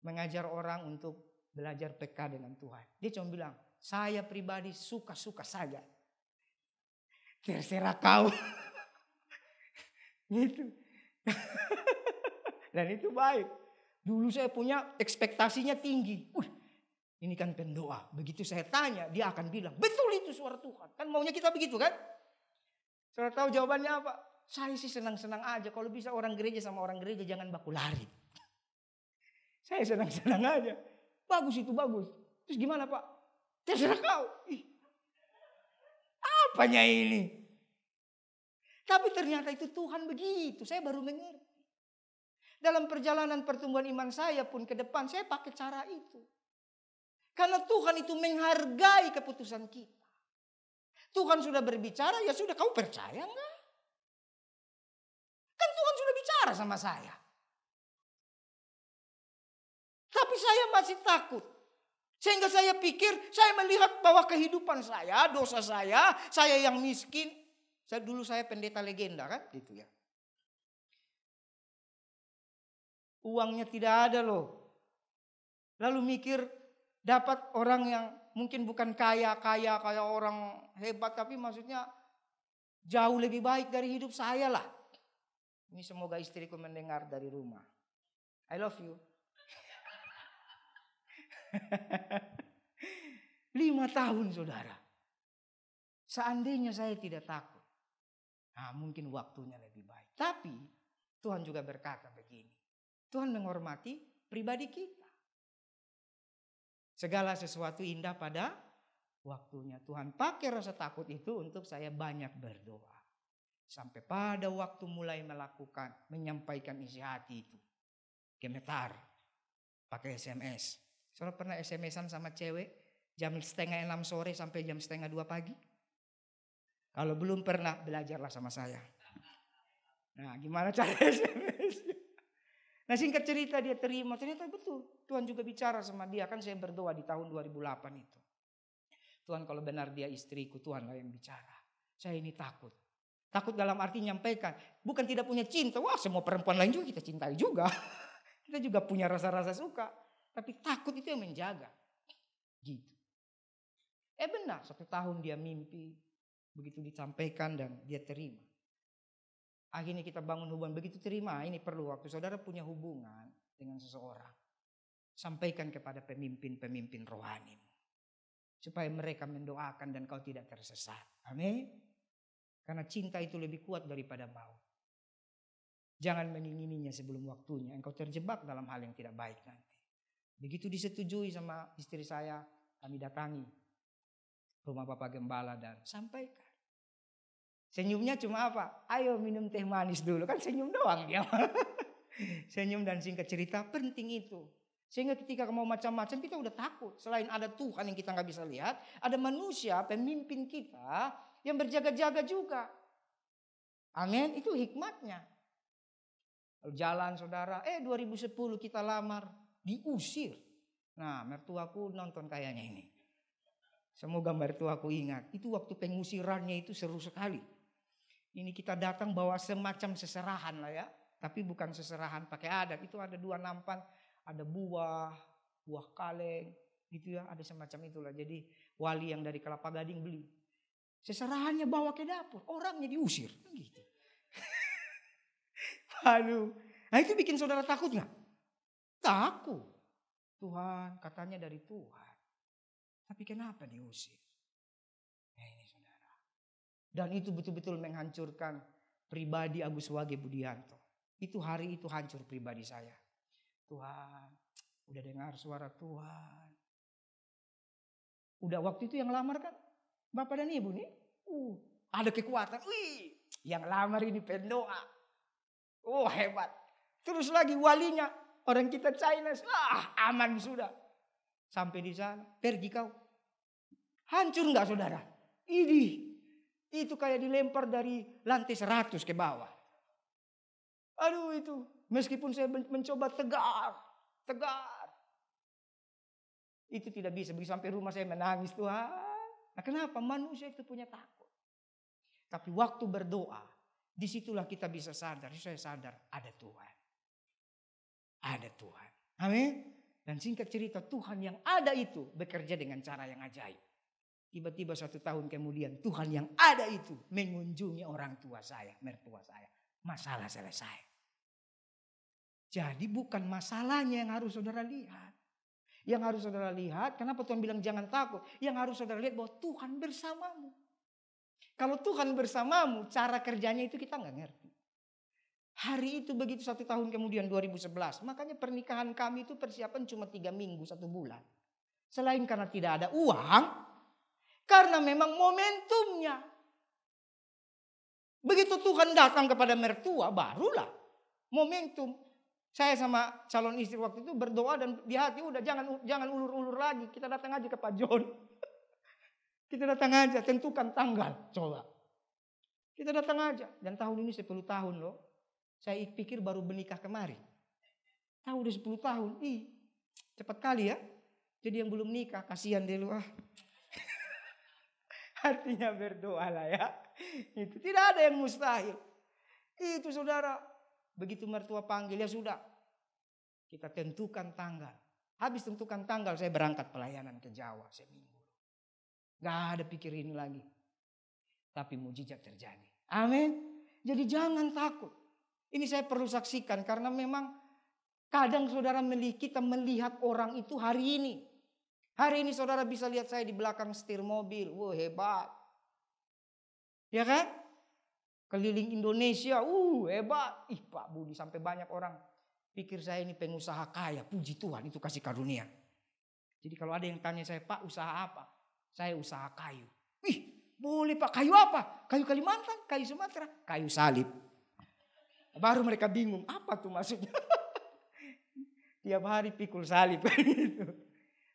mengajar orang untuk belajar peka dengan Tuhan. Dia cuma bilang, saya pribadi suka-suka saja. Terserah kau. Gitu. Dan itu baik. Dulu saya punya ekspektasinya tinggi. Ini kan pendoa. Begitu saya tanya, dia akan bilang, betul itu suara Tuhan. Kan maunya kita begitu kan? Saya tahu jawabannya apa? Saya sih senang-senang aja. Kalau bisa orang gereja sama orang gereja jangan baku lari. Saya senang-senang aja. Bagus itu bagus. Terus gimana Pak? Terserah kau. Apanya ini? Tapi ternyata itu Tuhan begitu. Saya baru mengerti. Dalam perjalanan pertumbuhan iman saya pun ke depan saya pakai cara itu. Karena Tuhan itu menghargai keputusan kita. Tuhan sudah berbicara, ya sudah kau percaya enggak? Kan Tuhan sudah bicara sama saya. Tapi saya masih takut. Sehingga saya pikir, saya melihat bahwa kehidupan saya, dosa saya yang miskin. Dulu saya pendeta legenda kan, gitu ya. Uangnya tidak ada loh. Lalu mikir dapat orang yang mungkin bukan kaya orang hebat, tapi maksudnya jauh lebih baik dari hidup saya lah. Ini semoga istriku mendengar dari rumah. I love you. 5 tahun saudara. Seandainya saya tidak takut. Nah mungkin waktunya lebih baik. Tapi Tuhan juga berkata begini. Tuhan menghormati pribadi kita. Segala sesuatu indah pada waktunya. Tuhan pakai rasa takut itu untuk saya banyak berdoa. Sampai pada waktu mulai menyampaikan isi hati itu. Gemetar. Pakai SMS. Saudara pernah SMS-an sama cewek jam 5:30 sore sampai jam 1:30 pagi? Kalau belum pernah, belajarlah sama saya. Nah gimana cara SMS? Nah singkat cerita dia terima. Ternyata betul. Tuhan juga bicara sama dia. Kan saya berdoa di tahun 2008 itu. Tuhan kalau benar dia istriku, Tuhanlah yang bicara. Saya ini takut. Takut dalam arti nyampaikan. Bukan tidak punya cinta. Wah semua perempuan lain juga kita cintai juga. Kita juga punya rasa-rasa suka. Tapi takut itu yang menjaga. Gitu. Benar, 1 tahun dia mimpi. Begitu disampaikan dan dia terima. Akhirnya kita bangun hubungan. Begitu terima, ini perlu waktu saudara punya hubungan dengan seseorang. Sampaikan kepada pemimpin-pemimpin rohanimu. Supaya mereka mendoakan dan kau tidak tersesat. Amin. Karena cinta itu lebih kuat daripada maut. Jangan mengingininya sebelum waktunya. Engkau terjebak dalam hal yang tidak baik nanti. Begitu disetujui sama istri saya, kami datangi rumah Bapak Gembala dan sampaikan. Senyumnya cuma apa? Ayo minum teh manis dulu. Kan senyum doang dia. Senyum dan singkat cerita, penting itu. Sehingga ketika mau macam-macam kita udah takut. Selain ada Tuhan yang kita gak bisa lihat, ada manusia, pemimpin kita yang berjaga-jaga juga. Amin, itu hikmatnya. Lalu jalan saudara, 2010 kita lamar, diusir. Nah, mertuaku nonton kayaknya ini. Semoga mertuaku ingat, itu waktu pengusirannya itu seru sekali. Ini kita datang bawa semacam seserahan lah ya. Tapi bukan seserahan pakai adat, itu ada 2 nampan. Ada buah kaleng gitu ya, ada semacam itulah. Jadi wali yang dari Kelapa Gading beli. Seserahannya bawa ke dapur, orangnya diusir gitu. Aduh, nah itu bikin saudara takut gak? Takut. Tuhan, katanya dari Tuhan. Tapi kenapa diusir? Ya ini saudara. Dan itu betul-betul menghancurkan pribadi Agus Wage Budianto. Itu hari itu hancur pribadi saya. Tuhan, udah dengar suara Tuhan. Udah waktu itu yang lamar kan Bapak dan Ibu nih. Ada kekuatan. Wih, yang lamar ini pendoa. Hebat. Terus lagi walinya orang kita China. Aman sudah. Sampai di sana, pergi kau. Hancur enggak saudara? Itu kayak dilempar dari lantai 100 ke bawah. Aduh itu. Meskipun saya mencoba tegar. Itu tidak bisa. Begitu sampai rumah saya menangis Tuhan. Nah kenapa? Manusia itu punya takut. Tapi waktu berdoa. Disitulah kita bisa sadar. Saya sadar ada Tuhan. Ada Tuhan. Amin. Dan singkat cerita Tuhan yang ada itu bekerja dengan cara yang ajaib. Tiba-tiba 1 tahun kemudian Tuhan yang ada itu mengunjungi orang tua saya, mertua saya. Masalah selesai. Jadi bukan masalahnya yang harus saudara lihat. Yang harus saudara lihat, kenapa Tuhan bilang jangan takut. Yang harus saudara lihat bahwa Tuhan bersamamu. Kalau Tuhan bersamamu, cara kerjanya itu kita gak ngerti. Hari itu begitu 1 tahun kemudian 2011. Makanya pernikahan kami itu persiapan cuma 3 minggu, 1 bulan. Selain karena tidak ada uang, karena memang momentumnya. Begitu Tuhan datang kepada mertua, barulah momentum. Saya sama calon istri waktu itu berdoa dan di hati udah jangan ulur-ulur lagi. Kita datang aja ke Pak John. Kita datang aja, tentukan tanggal. Coba. Kita datang aja. Dan tahun ini 10 tahun loh. Saya pikir baru menikah kemarin. Tahu udah 10 tahun. Cepat kali ya. Jadi yang belum nikah, kasihan dia lu. Artinya berdoa lah ya. Itu tidak ada yang mustahil. Itu saudara. Begitu mertua panggil, ya sudah. Kita tentukan tanggal. Habis tentukan tanggal, saya berangkat pelayanan ke Jawa seminggu. Gak ada pikir ini lagi. Tapi mujizat terjadi. Amin. Jadi jangan takut. Ini saya perlu saksikan karena memang kadang saudara kita melihat orang itu hari ini. Hari ini saudara bisa lihat saya di belakang setir mobil. Wah hebat. Ya kan? Keliling Indonesia, hebat. Pak Budi sampai banyak orang pikir saya ini pengusaha kaya. Puji Tuhan itu kasih karunia. Jadi kalau ada yang tanya saya, Pak usaha apa? Saya usaha kayu. Boleh Pak, kayu apa? Kayu Kalimantan, kayu Sumatera, kayu salib. Baru mereka bingung, apa tuh maksudnya? Tiap hari pikul salib.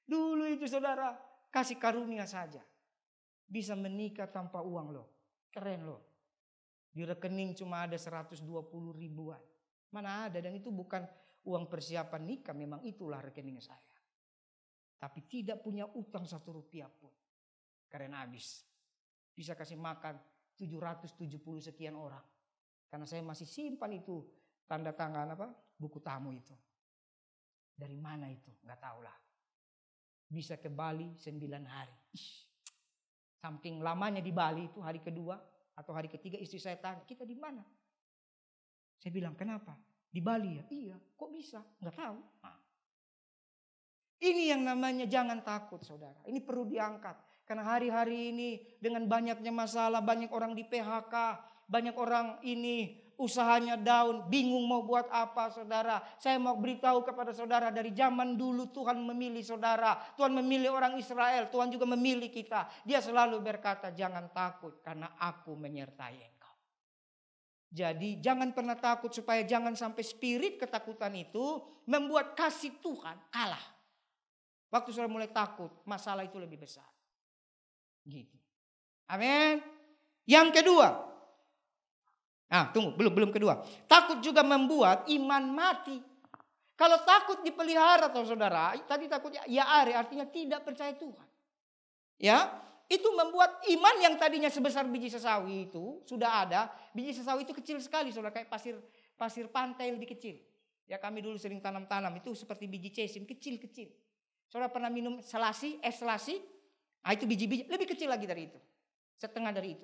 Dulu itu saudara, kasih karunia saja. Bisa menikah tanpa uang loh. Keren loh. Di rekening cuma ada 120 ribuan. Mana ada, dan itu bukan uang persiapan nikah. Memang itulah rekening saya. Tapi tidak punya utang 1 rupiah pun. Keren habis. Bisa kasih makan 770 sekian orang. Karena saya masih simpan itu tanda tangan buku tamu itu. Dari mana itu? Gak tahu lah. bisa ke Bali 9 hari. Saking lamanya di Bali itu hari kedua atau hari ketiga istri saya tanya, kita di mana? Saya bilang, kenapa? Di Bali ya? Iya, kok bisa? Nggak tahu. Nah. Ini yang namanya jangan takut saudara. Ini perlu diangkat. Karena hari-hari ini dengan banyaknya masalah, banyak orang di PHK, banyak orang ini usahanya down, bingung mau buat apa saudara. Saya mau beritahu kepada saudara, dari zaman dulu Tuhan memilih saudara. Tuhan memilih orang Israel, Tuhan juga memilih kita. Dia selalu berkata, jangan takut karena aku menyertai engkau. Jadi jangan pernah takut, supaya jangan sampai spirit ketakutan itu membuat kasih Tuhan kalah. Waktu saudara mulai takut, masalah itu lebih besar. Gitu. Amin. Yang kedua. Tunggu, belum kedua. Takut juga membuat iman mati. Kalau takut dipelihara atau saudara, tadi takut artinya tidak percaya Tuhan. Ya, itu membuat iman yang tadinya sebesar biji sesawi itu sudah ada. Biji sesawi itu kecil sekali, saudara, kayak pasir pantai lebih kecil. Ya, kami dulu sering tanam itu seperti biji cesim, kecil-kecil. Saudara pernah minum es selasi? Itu biji-biji lebih kecil lagi dari itu. Setengah dari itu.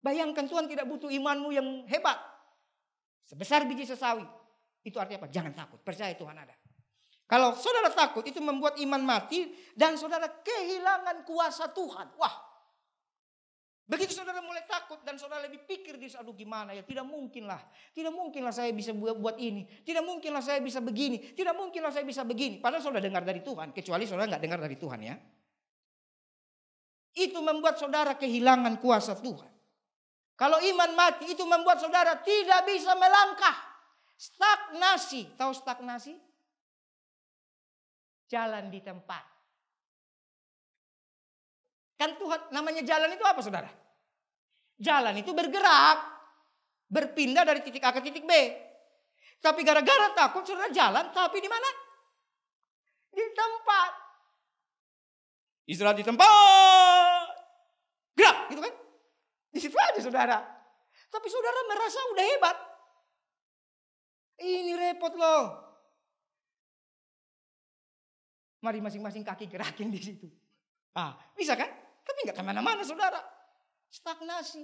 Bayangkan, Tuhan tidak butuh imanmu yang hebat. Sebesar biji sesawi. Itu artinya apa? Jangan takut, percaya Tuhan ada. Kalau saudara takut, itu membuat iman mati dan saudara kehilangan kuasa Tuhan. Wah. Begitu saudara mulai takut dan saudara lebih pikir aduh gimana ya, tidak mungkinlah saya bisa buat ini, tidak mungkinlah saya bisa begini, tidak mungkinlah saya bisa begini. Padahal saudara dengar dari Tuhan, kecuali saudara nggak dengar dari Tuhan ya. Itu membuat saudara kehilangan kuasa Tuhan. Kalau iman mati, itu membuat saudara tidak bisa melangkah. Stagnasi, tahu stagnasi? Jalan di tempat. Kan Tuhan, namanya jalan itu apa saudara? Jalan itu bergerak. Berpindah dari titik A ke titik B. Tapi gara-gara takut saudara jalan, tapi di mana? Di tempat. Istirahat di tempat. Gerak gitu kan. Di situ aja saudara. Tapi saudara merasa udah hebat. Ini repot loh. Mari masing-masing kaki gerakin di situ. Bisa kan? Tapi nggak kemana-mana saudara. Stagnasi.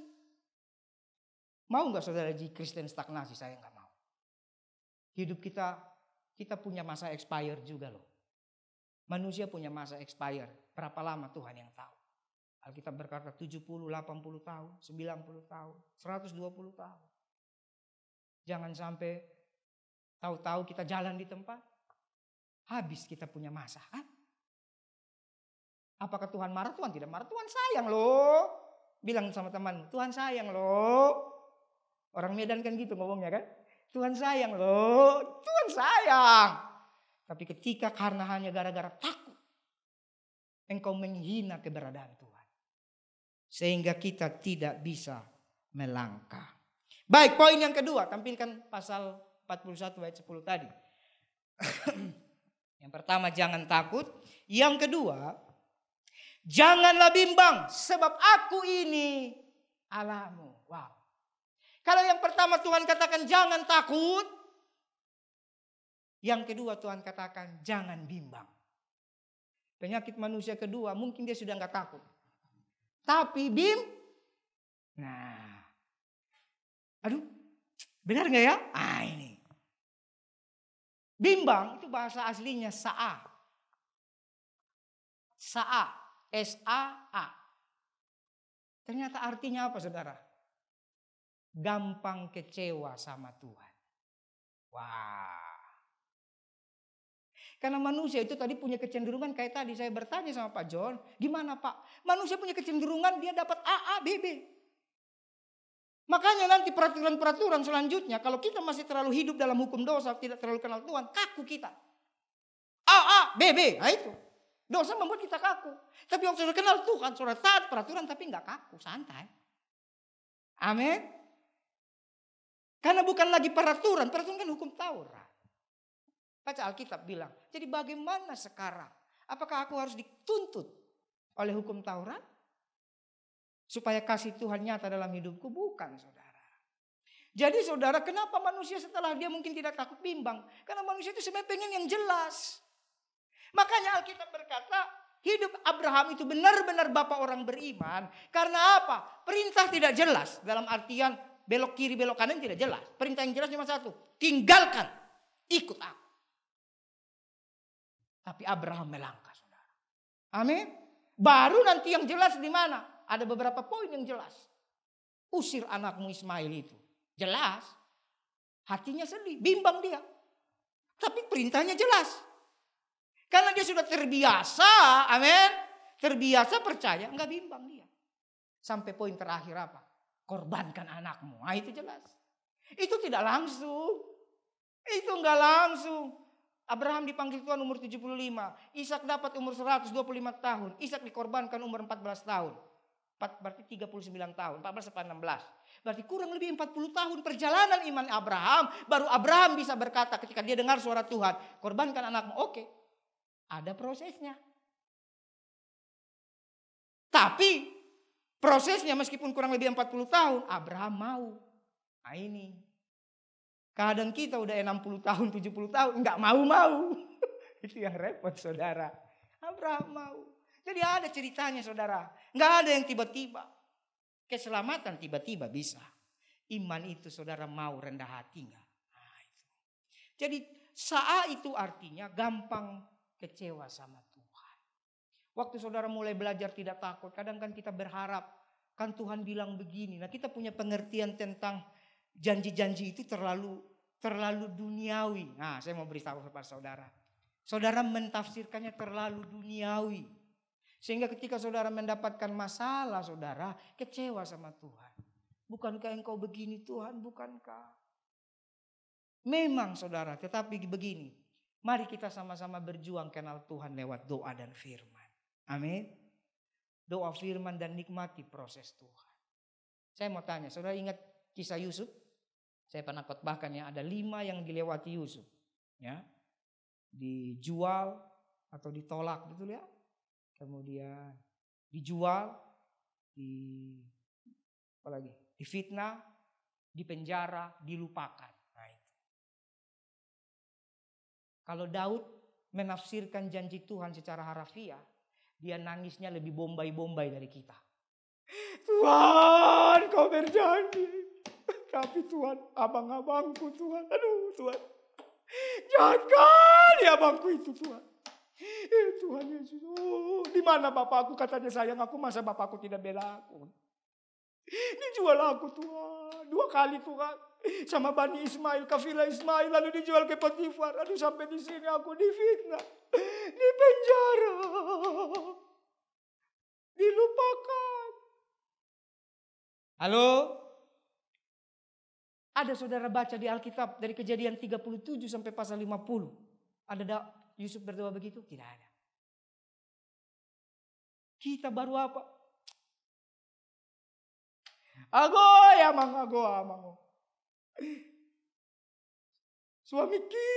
Mau nggak saudara jadi Kristen stagnasi? Saya nggak mau. Hidup kita punya masa expire juga loh. Manusia punya masa expire. Berapa lama Tuhan yang tahu. Alkitab berkata 70, 80 tahun, 90 tahun, 120 tahun. Jangan sampai tahu-tahu kita jalan di tempat. Habis kita punya masa. Apakah Tuhan marah? Tuhan tidak marah. Tuhan sayang loh. Bilang sama teman, Tuhan sayang loh. Orang Medan kan gitu ngomongnya kan. Tuhan sayang loh. Tuhan sayang. Tapi ketika karena hanya gara-gara takut, engkau menghina keberadaan Tuhan. Sehingga kita tidak bisa melangkah. Baik, poin yang kedua. Tampilkan pasal 41 ayat 10 tadi. Yang pertama, jangan takut. Yang kedua, janganlah bimbang, sebab aku ini Allahmu. Wow. Kalau yang pertama Tuhan katakan jangan takut. Yang kedua Tuhan katakan jangan bimbang. Penyakit manusia kedua mungkin dia sudah nggak takut. Tapi aduh, benar nggak ya? Ini. Bimbang itu bahasa aslinya sa'a. Sa'a. S-A-A. Ternyata artinya apa saudara? Gampang kecewa sama Tuhan. Wah. Karena manusia itu tadi punya kecenderungan kayak tadi saya bertanya sama Pak John. Gimana Pak? Manusia punya kecenderungan dia dapat A, B, B. Makanya nanti peraturan-peraturan selanjutnya. Kalau kita masih terlalu hidup dalam hukum dosa. Tidak terlalu kenal Tuhan. Kaku kita. A, B, B. Nah itu. Dosa membuat kita kaku. Tapi waktu sudah kenal Tuhan, sudah taat peraturan tapi nggak kaku, santai. Amin. Karena bukan lagi peraturan kan hukum Taurat. Baca Alkitab bilang, jadi bagaimana sekarang? Apakah aku harus dituntut oleh hukum Taurat? Supaya kasih Tuhan nyata dalam hidupku? Bukan saudara. Jadi saudara, kenapa manusia setelah dia mungkin tidak takut bimbang? Karena manusia itu sebenarnya pengen yang jelas. Makanya Alkitab berkata, hidup Abraham itu benar-benar bapak orang beriman. Karena apa? Perintah tidak jelas. Dalam artian belok kiri, belok kanan tidak jelas. Perintah yang jelas cuma satu. Tinggalkan, ikut aku. Tapi Abraham melangkah, saudara. Amin. Baru nanti yang jelas di mana? Ada beberapa poin yang jelas. Usir anakmu Ismail itu. Jelas. Hatinya sedih, bimbang dia. Tapi perintahnya jelas. Karena dia sudah terbiasa, amin. Terbiasa percaya, enggak bimbang dia. Sampai poin terakhir apa? Korbankan anakmu. Nah itu jelas. Itu tidak langsung. Itu enggak langsung. Abraham dipanggil Tuhan umur 75. Ishak dapat umur 125 tahun. Ishak dikorbankan umur 14 tahun. Berarti 39 tahun. 14 sampai 16. Berarti kurang lebih 40 tahun perjalanan iman Abraham. Baru Abraham bisa berkata ketika dia dengar suara Tuhan. Korbankan anakmu. Oke. Ada prosesnya. Tapi prosesnya meskipun kurang lebih 40 tahun. Abraham mau. Nah ini. Kadang kita udah 60 tahun, 70 tahun. Enggak mau-mau. Itu yang repot saudara. Abraham mau. Jadi ada ceritanya saudara. Enggak ada yang tiba-tiba. Keselamatan tiba-tiba bisa. Iman itu saudara mau rendah hati enggak? Nah, itu. Jadi saat itu artinya gampang kecewa sama Tuhan. Waktu saudara mulai belajar tidak takut. Kadang kan kita berharap. Kan Tuhan bilang begini. Nah kita punya pengertian tentang janji-janji itu terlalu duniawi. Nah saya mau beritahu kepada saudara. Saudara mentafsirkannya terlalu duniawi. Sehingga ketika saudara mendapatkan masalah saudara kecewa sama Tuhan. Bukankah engkau begini Tuhan, bukankah? Memang saudara, tetapi begini. Mari kita sama-sama berjuang kenal Tuhan lewat doa dan firman. Amin. Doa firman dan nikmati proses Tuhan. Saya mau tanya, saudara ingat kisah Yusuf? Saya pernah khotbahkan ya, ada 5 yang dilewati Yusuf. Ya. Dijual atau ditolak betul ya. Kemudian dijual, difitnah, dipenjara, dilupakan. Nah, itu. Kalau Daud menafsirkan janji Tuhan secara harafiah, dia nangisnya lebih bombay-bombay dari kita. Tuhan, kau berjanji. Tapi Tuhan, abang-abangku Tuhan. Aduh Tuhan. Jahat kali abangku itu Tuhan. Tuhan Yesus. Oh, di mana bapakku katanya sayang aku, masa bapakku tidak bela aku. Dijual aku Tuhan. 2 kali Tuhan. Sama Bani Ismail, kafilah Ismail. Lalu dijual ke Potifar. Aduh sampai di sini aku difitnah. Dipenjara. Dilupakan. Halo? Ada saudara baca di Alkitab dari Kejadian 37 sampai pasal 50. Ada Yusuf berdoa begitu? Tidak ada. Kita baru apa? Ago. Suamiki.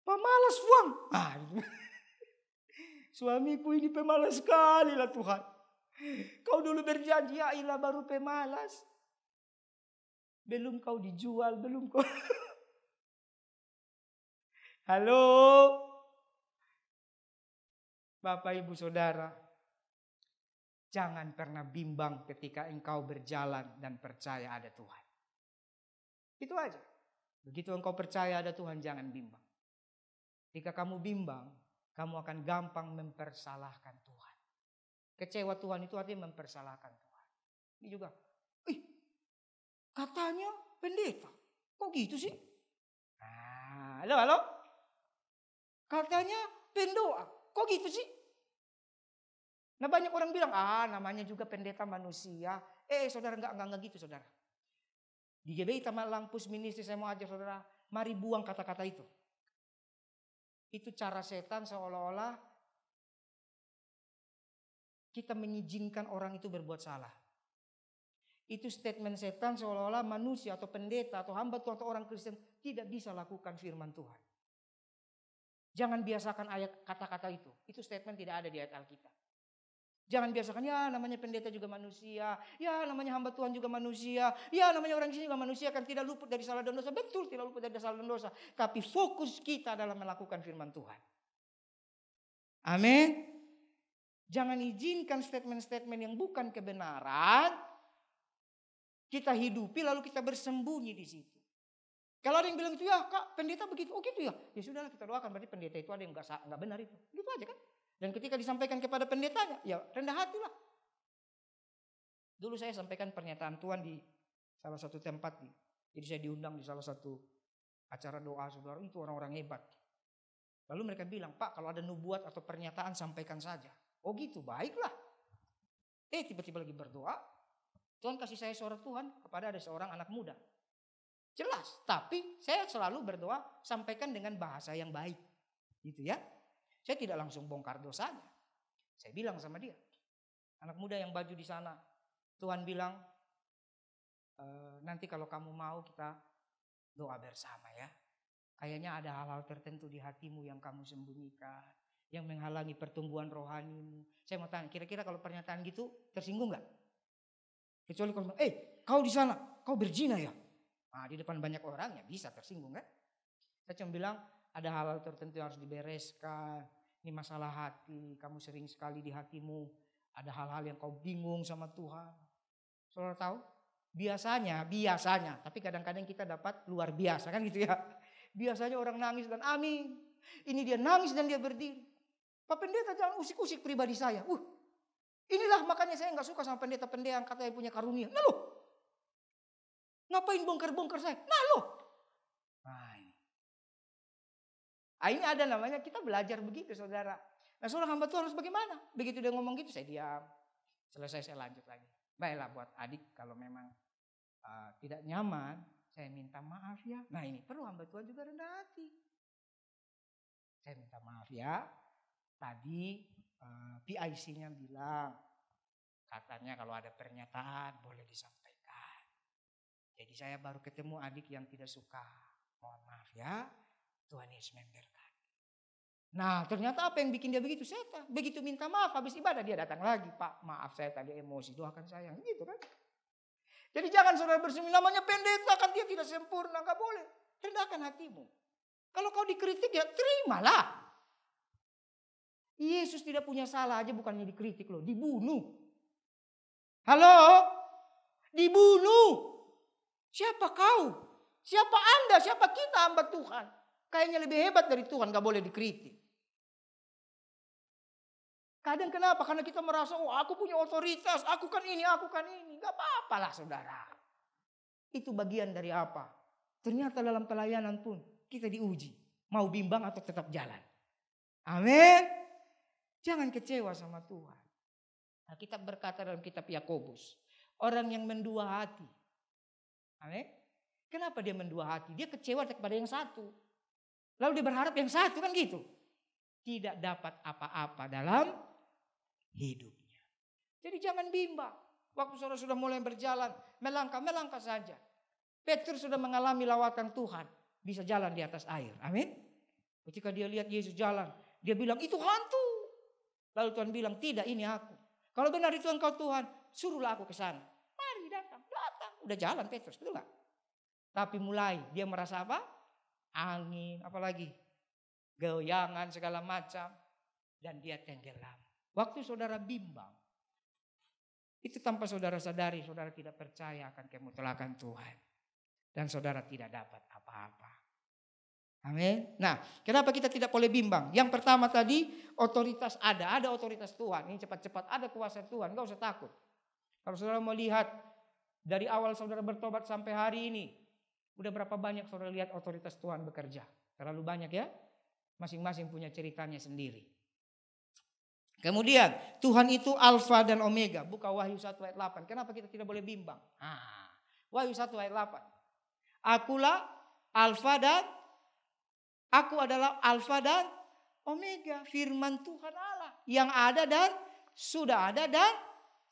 Pemalas uang. Suamiku ini pemalas sekali lah Tuhan. Kau dulu berjanji ya ilah baru pemalas. Belum kau dijual, belum kau. Halo. Bapak Ibu Saudara. Jangan pernah bimbang ketika engkau berjalan dan percaya ada Tuhan. Itu aja. Begitu engkau percaya ada Tuhan, jangan bimbang. Jika kamu bimbang, kamu akan gampang mempersalahkan Tuhan. Kecewa Tuhan itu artinya mempersalahkan Tuhan. Ini juga. Katanya pendeta. Kok gitu sih? Halo. Katanya pendoa. Kok gitu sih? Nah banyak orang bilang, namanya juga pendeta manusia. Saudara enggak gitu saudara. Di GBI Taman Lampus Ministry saya mau ajar saudara. Mari buang kata-kata itu. Itu cara setan seolah-olah kita mengizinkan orang itu berbuat salah. Itu statement setan seolah-olah manusia atau pendeta atau hamba Tuhan atau orang Kristen tidak bisa lakukan firman Tuhan. Jangan biasakan ayat kata-kata itu. Itu statement tidak ada di ayat Alkitab. Jangan biasakan, ya namanya pendeta juga manusia, ya namanya hamba Tuhan juga manusia, ya namanya orang di sini juga manusia, kan tidak luput dari salah dan dosa. Betul, tidak luput dari salah dan dosa. Tapi fokus kita adalah melakukan firman Tuhan. Amin. Jangan izinkan statement-statement yang bukan kebenaran kita hidupi lalu kita bersembunyi di situ. Kalau ada yang bilang itu, ya Kak pendeta begitu, oh gitu ya. Ya sudahlah, kita doakan, berarti pendeta itu ada yang nggak benar itu. Gitu aja kan. Dan ketika disampaikan kepada pendetanya, ya rendah hatilah. Dulu saya sampaikan pernyataan Tuhan di salah satu tempat. Jadi saya diundang di salah satu acara doa, saudara, itu orang-orang hebat. Lalu mereka bilang, Pak kalau ada nubuat atau pernyataan sampaikan saja. Oh gitu, baiklah. Tiba-tiba lagi berdoa, Tuhan kasih saya suara Tuhan kepada ada seorang anak muda. Jelas, tapi saya selalu berdoa sampaikan dengan bahasa yang baik. Gitu ya. Saya tidak langsung bongkar dosanya. Saya bilang sama dia, anak muda yang baju di sana, Tuhan bilang, nanti kalau kamu mau kita doa bersama ya. Kayaknya ada hal-hal tertentu di hatimu yang kamu sembunyikan, yang menghalangi pertumbuhan rohanimu. Saya mau tanya, kira-kira kalau pernyataan gitu tersinggung gak? Kecuali kalau kau di sana, kau berzina ya? Nah, di depan banyak orang ya bisa tersinggung kan? Saya cuma bilang, ada hal-hal tertentu yang harus dibereskan. Ini masalah hati. Kamu sering sekali di hatimu ada hal-hal yang kau bingung sama Tuhan. Saudara tahu? Biasanya. Tapi kadang-kadang kita dapat luar biasa kan gitu ya. Biasanya orang nangis dan amin. Ini dia nangis dan dia berdiri. Pak pendeta jangan usik-usik pribadi saya. Inilah makanya saya gak suka sama pendeta-pendeta yang katanya punya karunia. Nah loh. Ngapain bongkar-bongkar saya? Nah loh. Ini ada namanya kita belajar begitu saudara. Nah seorang hamba Tuhan harus bagaimana? Begitu dia ngomong gitu saya diam. Selesai saya lanjut lagi. Baiklah buat adik kalau memang tidak nyaman. Saya minta maaf ya. Nah ini perlu hamba Tuhan juga rendah hati. Saya minta maaf ya. Tadi PIC-nya bilang. Katanya kalau ada pernyataan boleh disampaikan. Jadi saya baru ketemu adik yang tidak suka. Mohon maaf ya. Tuhan Yesus memberkati. Nah ternyata apa yang bikin dia begitu? Setan. Begitu minta maaf habis ibadah dia datang lagi. Pak maaf saya tadi emosi, doakan saya. Gitu kan. Jadi jangan saudara bersembunyi, namanya pendeta kan dia tidak sempurna. Gak boleh. Rendahkan hatimu. Kalau kau dikritik ya terimalah. Yesus tidak punya salah aja bukannya dikritik loh. Dibunuh. Halo? Dibunuh. Siapa kau? Siapa Anda? Siapa kita hamba Tuhan? Kayaknya lebih hebat dari Tuhan, gak boleh dikritik. Kadang kenapa? Karena kita merasa, aku punya otoritas, aku kan ini. Gak apa-apa lah saudara. Itu bagian dari apa? Ternyata dalam pelayanan pun kita diuji. Mau bimbang atau tetap jalan. Amin. Jangan kecewa sama Tuhan. Nah, kita berkata dalam kitab Yakobus, orang yang mendua hati. Amin. Kenapa dia mendua hati? Dia kecewa kepada yang satu. Lalu dia berharap yang satu kan gitu. Tidak dapat apa-apa dalam hidupnya. Jadi jangan bimbang. Waktu saudara sudah mulai berjalan, melangkah saja. Petrus sudah mengalami lawatan Tuhan. Bisa jalan di atas air. Amin. Ketika dia lihat Yesus jalan, dia bilang itu hantu. Lalu Tuhan bilang tidak, ini aku. Kalau benar itu engkau Tuhan, suruhlah aku ke sana. Mari datang. Udah jalan Petrus, betul gak? Tapi mulai dia merasa apa? Angin, apalagi goyangan segala macam, dan dia tenggelam. Waktu saudara bimbang, itu tanpa saudara sadari, saudara tidak percaya akan kemutlakan Tuhan, dan saudara tidak dapat apa-apa. Amin. Nah, kenapa kita tidak boleh bimbang? Yang pertama tadi, otoritas ada otoritas Tuhan. Ini cepat-cepat ada kuasa Tuhan, gak usah takut. Kalau saudara mau lihat dari awal saudara bertobat sampai hari ini, udah berapa banyak saudara lihat otoritas Tuhan bekerja? Terlalu banyak ya? Masing-masing punya ceritanya sendiri. Kemudian Tuhan itu Alfa dan Omega. Buka Wahyu 1 ayat 8. Kenapa kita tidak boleh bimbang? Wahyu 1 ayat 8. Akulah Alfa dan aku adalah Alfa dan Omega. Firman Tuhan Allah. Yang ada dan sudah ada dan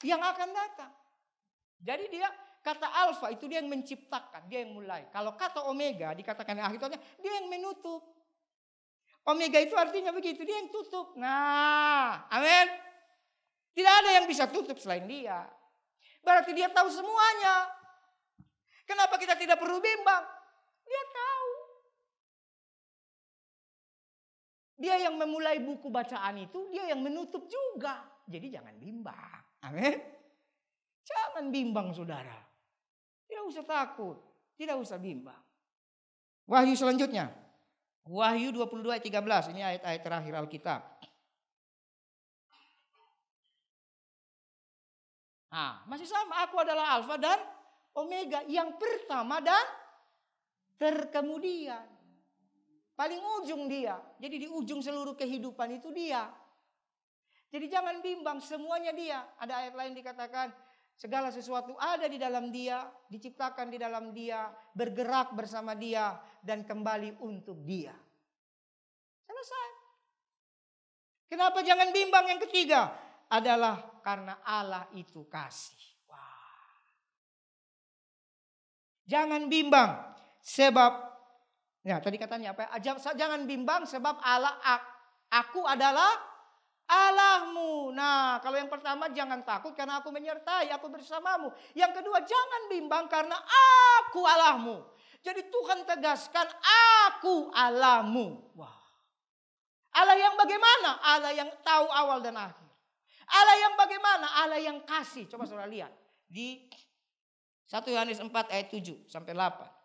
yang akan datang. Jadi dia kata Alfa itu dia yang menciptakan, dia yang mulai. Kalau kata Omega dikatakan akhirnya dia yang menutup. Omega itu artinya begitu, dia yang tutup. Nah, amin. Tidak ada yang bisa tutup selain dia. Berarti dia tahu semuanya. Kenapa kita tidak perlu bimbang? Dia tahu. Dia yang memulai buku bacaan itu, dia yang menutup juga. Jadi jangan bimbang. Amin. Jangan bimbang saudara. Tidak usah takut. Tidak usah bimbang. Wahyu selanjutnya. Wahyu 22 ayat 13. Ini ayat-ayat terakhir Alkitab. Nah, masih sama. Aku adalah Alfa dan Omega. Yang pertama dan terkemudian. Paling ujung dia. Jadi di ujung seluruh kehidupan itu dia. Jadi jangan bimbang, semuanya dia. Ada ayat lain dikatakan, segala sesuatu ada di dalam dia, diciptakan di dalam dia, bergerak bersama dia, dan kembali untuk dia. Selesai. Kenapa jangan bimbang? Yang ketiga adalah karena Allah itu kasih. Wah. Jangan bimbang sebab, ya tadi katanya apa? Jangan bimbang sebab aku adalah Allahmu. Nah, kalau yang pertama jangan takut karena aku menyertai, aku bersamamu. Yang kedua jangan bimbang karena aku Allahmu. Jadi Tuhan tegaskan aku Allahmu. Wah. Allah yang bagaimana? Allah yang tahu awal dan akhir. Allah yang bagaimana? Allah yang kasih. Coba saudara lihat di 1 Yohanes 4 ayat 7 sampai 8.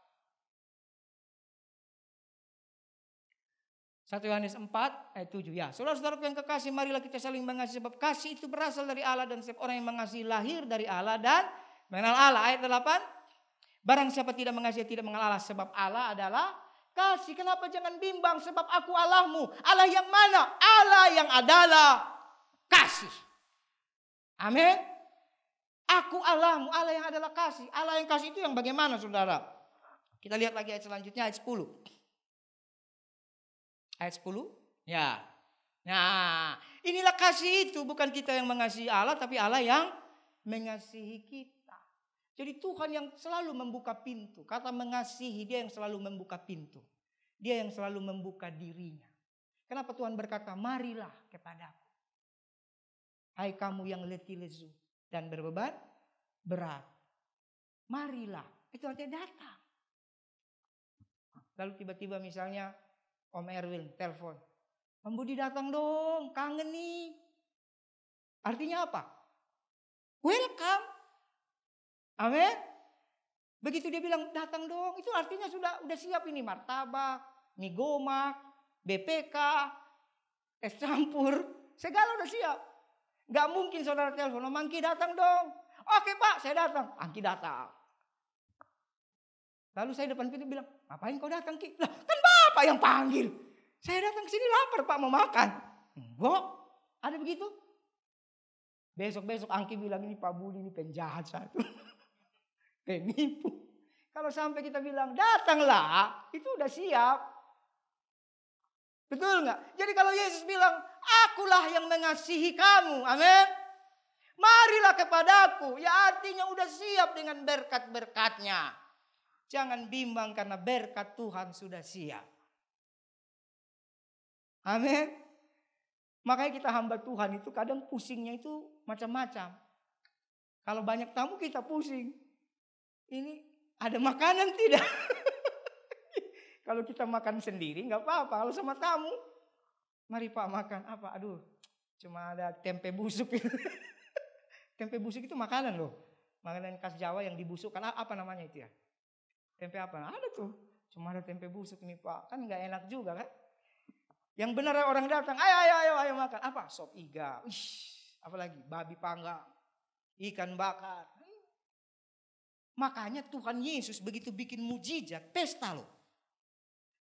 1 Yohanes 4 ayat 7. Ya, saudara-saudaraku yang kekasih, marilah kita saling mengasihi sebab kasih itu berasal dari Allah dan setiap orang yang mengasihi lahir dari Allah dan mengenal Allah. Ayat 8. Barang siapa tidak mengasihi tidak mengenal Allah sebab Allah adalah kasih. Kenapa jangan bimbang sebab aku Allahmu. Allah yang mana? Allah yang adalah kasih. Amin. Aku Allahmu, Allah yang adalah kasih. Allah yang kasih itu yang bagaimana saudara? Kita lihat lagi ayat selanjutnya, ayat 10. Ayat 10. Ya. Nah, inilah kasih itu. Bukan kita yang mengasihi Allah, tapi Allah yang mengasihi kita. Jadi Tuhan yang selalu membuka pintu. Kata mengasihi, dia yang selalu membuka pintu. Dia yang selalu membuka dirinya. Kenapa Tuhan berkata, marilah kepadaku. Hai kamu yang letih lesu dan berbeban berat. Marilah. Itu artinya datang. Lalu tiba-tiba misalnya Om Erwin telepon. Om Budi datang dong, kangen nih. Artinya apa? Welcome. Amin. Begitu dia bilang datang dong, itu artinya sudah siap ini martabak, mie gomak, BPK, es campur, segala udah siap. Gak mungkin saudara telepon, Om Angki datang dong. Oke Pak, saya datang. Angki datang. Lalu saya depan pintu bilang, ngapain kau datang Ki? Lah kan Bapak yang panggil. Saya datang sini lapar Pak mau makan. Enggak, ada begitu. Besok-besok Angki bilang ini Pak Budi ini penjahat satu. Penipu. Kalau sampai kita bilang datanglah, itu udah siap. Betul nggak? Jadi kalau Yesus bilang, akulah yang mengasihi kamu. Amin. Marilah kepadaku. Ya artinya udah siap dengan berkat-berkatnya. Jangan bimbang karena berkat Tuhan sudah siap. Amin. Makanya kita hamba Tuhan itu kadang pusingnya itu macam-macam. Kalau banyak tamu kita pusing. Ini ada makanan tidak? Kalau kita makan sendiri nggak apa-apa. Kalau sama tamu, mari Pak makan apa? Aduh, cuma ada tempe busuk. Tempe busuk itu makanan loh. Makanan khas Jawa yang dibusukkan. Apa namanya itu ya? Tempe apa? Ada tuh. Cuma ada tempe busuk nih Pak. Kan nggak enak juga kan? Yang benar orang datang, ayo makan. Apa? Sop iga. Apalagi babi panggang, ikan bakar. Makanya Tuhan Yesus begitu bikin mujizat, pesta loh.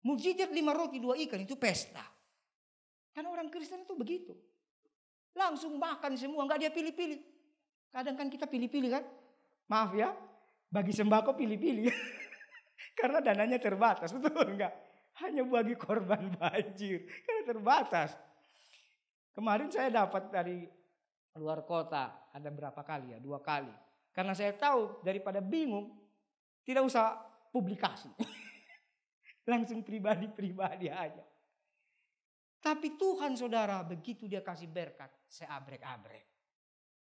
Mujizat 5 roti 2 ikan itu pesta. Karena orang Kristen itu begitu. Langsung makan semua, nggak dia pilih-pilih. Kadang kan kita pilih-pilih kan. Maaf ya, bagi sembako pilih-pilih. Karena dananya terbatas, betul enggak? Hanya bagi korban banjir, karena terbatas. Kemarin saya dapat dari luar kota, ada berapa kali ya? 2 kali. Karena saya tahu daripada bingung, tidak usah publikasi. Langsung pribadi-pribadi aja. Tapi Tuhan saudara, begitu dia kasih berkat, saya abrek-abrek.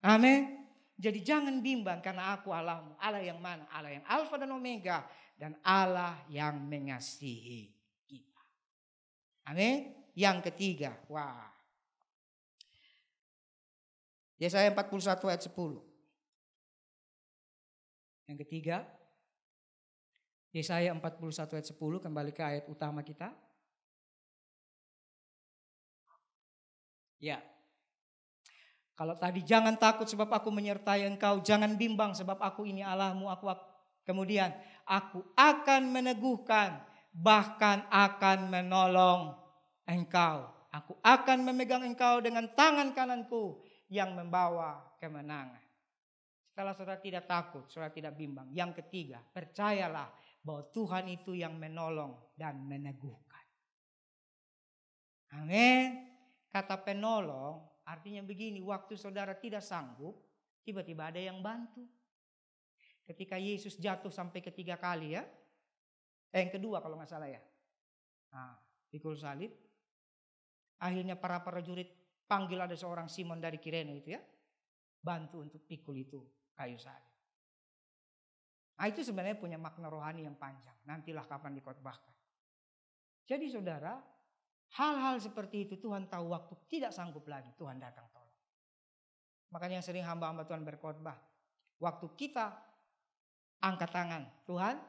Amin. Jadi jangan bimbang karena aku Allahmu. Allah yang mana? Allah yang Alfa dan Omega. Dan Allah yang mengasihi kita. Amin. Yang ketiga. Wah. Yesaya 41 ayat 10. Yang ketiga. Yesaya 41 ayat 10. Kembali ke ayat utama kita. Ya. Kalau tadi jangan takut sebab aku menyertai engkau. Jangan bimbang sebab aku ini Allahmu. Kemudian aku akan meneguhkan. Bahkan akan menolong engkau. Aku akan memegang engkau dengan tangan kananku. Yang membawa kemenangan. Setelah saudara tidak takut. Saudara tidak bimbang. Yang ketiga. Percayalah bahwa Tuhan itu yang menolong dan meneguhkan. Amin. Kata penolong artinya begini, waktu saudara tidak sanggup, tiba-tiba ada yang bantu. Ketika Yesus jatuh sampai ketiga kali ya, yang kedua kalau nggak salah ya, pikul salib, akhirnya para prajurit panggil ada seorang Simon dari Kirene itu ya, bantu untuk pikul itu kayu salib. Nah itu sebenarnya punya makna rohani yang panjang, nantilah kapan dikhotbahkan. Jadi saudara, hal-hal seperti itu Tuhan tahu waktu tidak sanggup lagi Tuhan datang tolong. Makanya sering hamba-hamba Tuhan berkhotbah. Waktu kita angkat tangan, Tuhan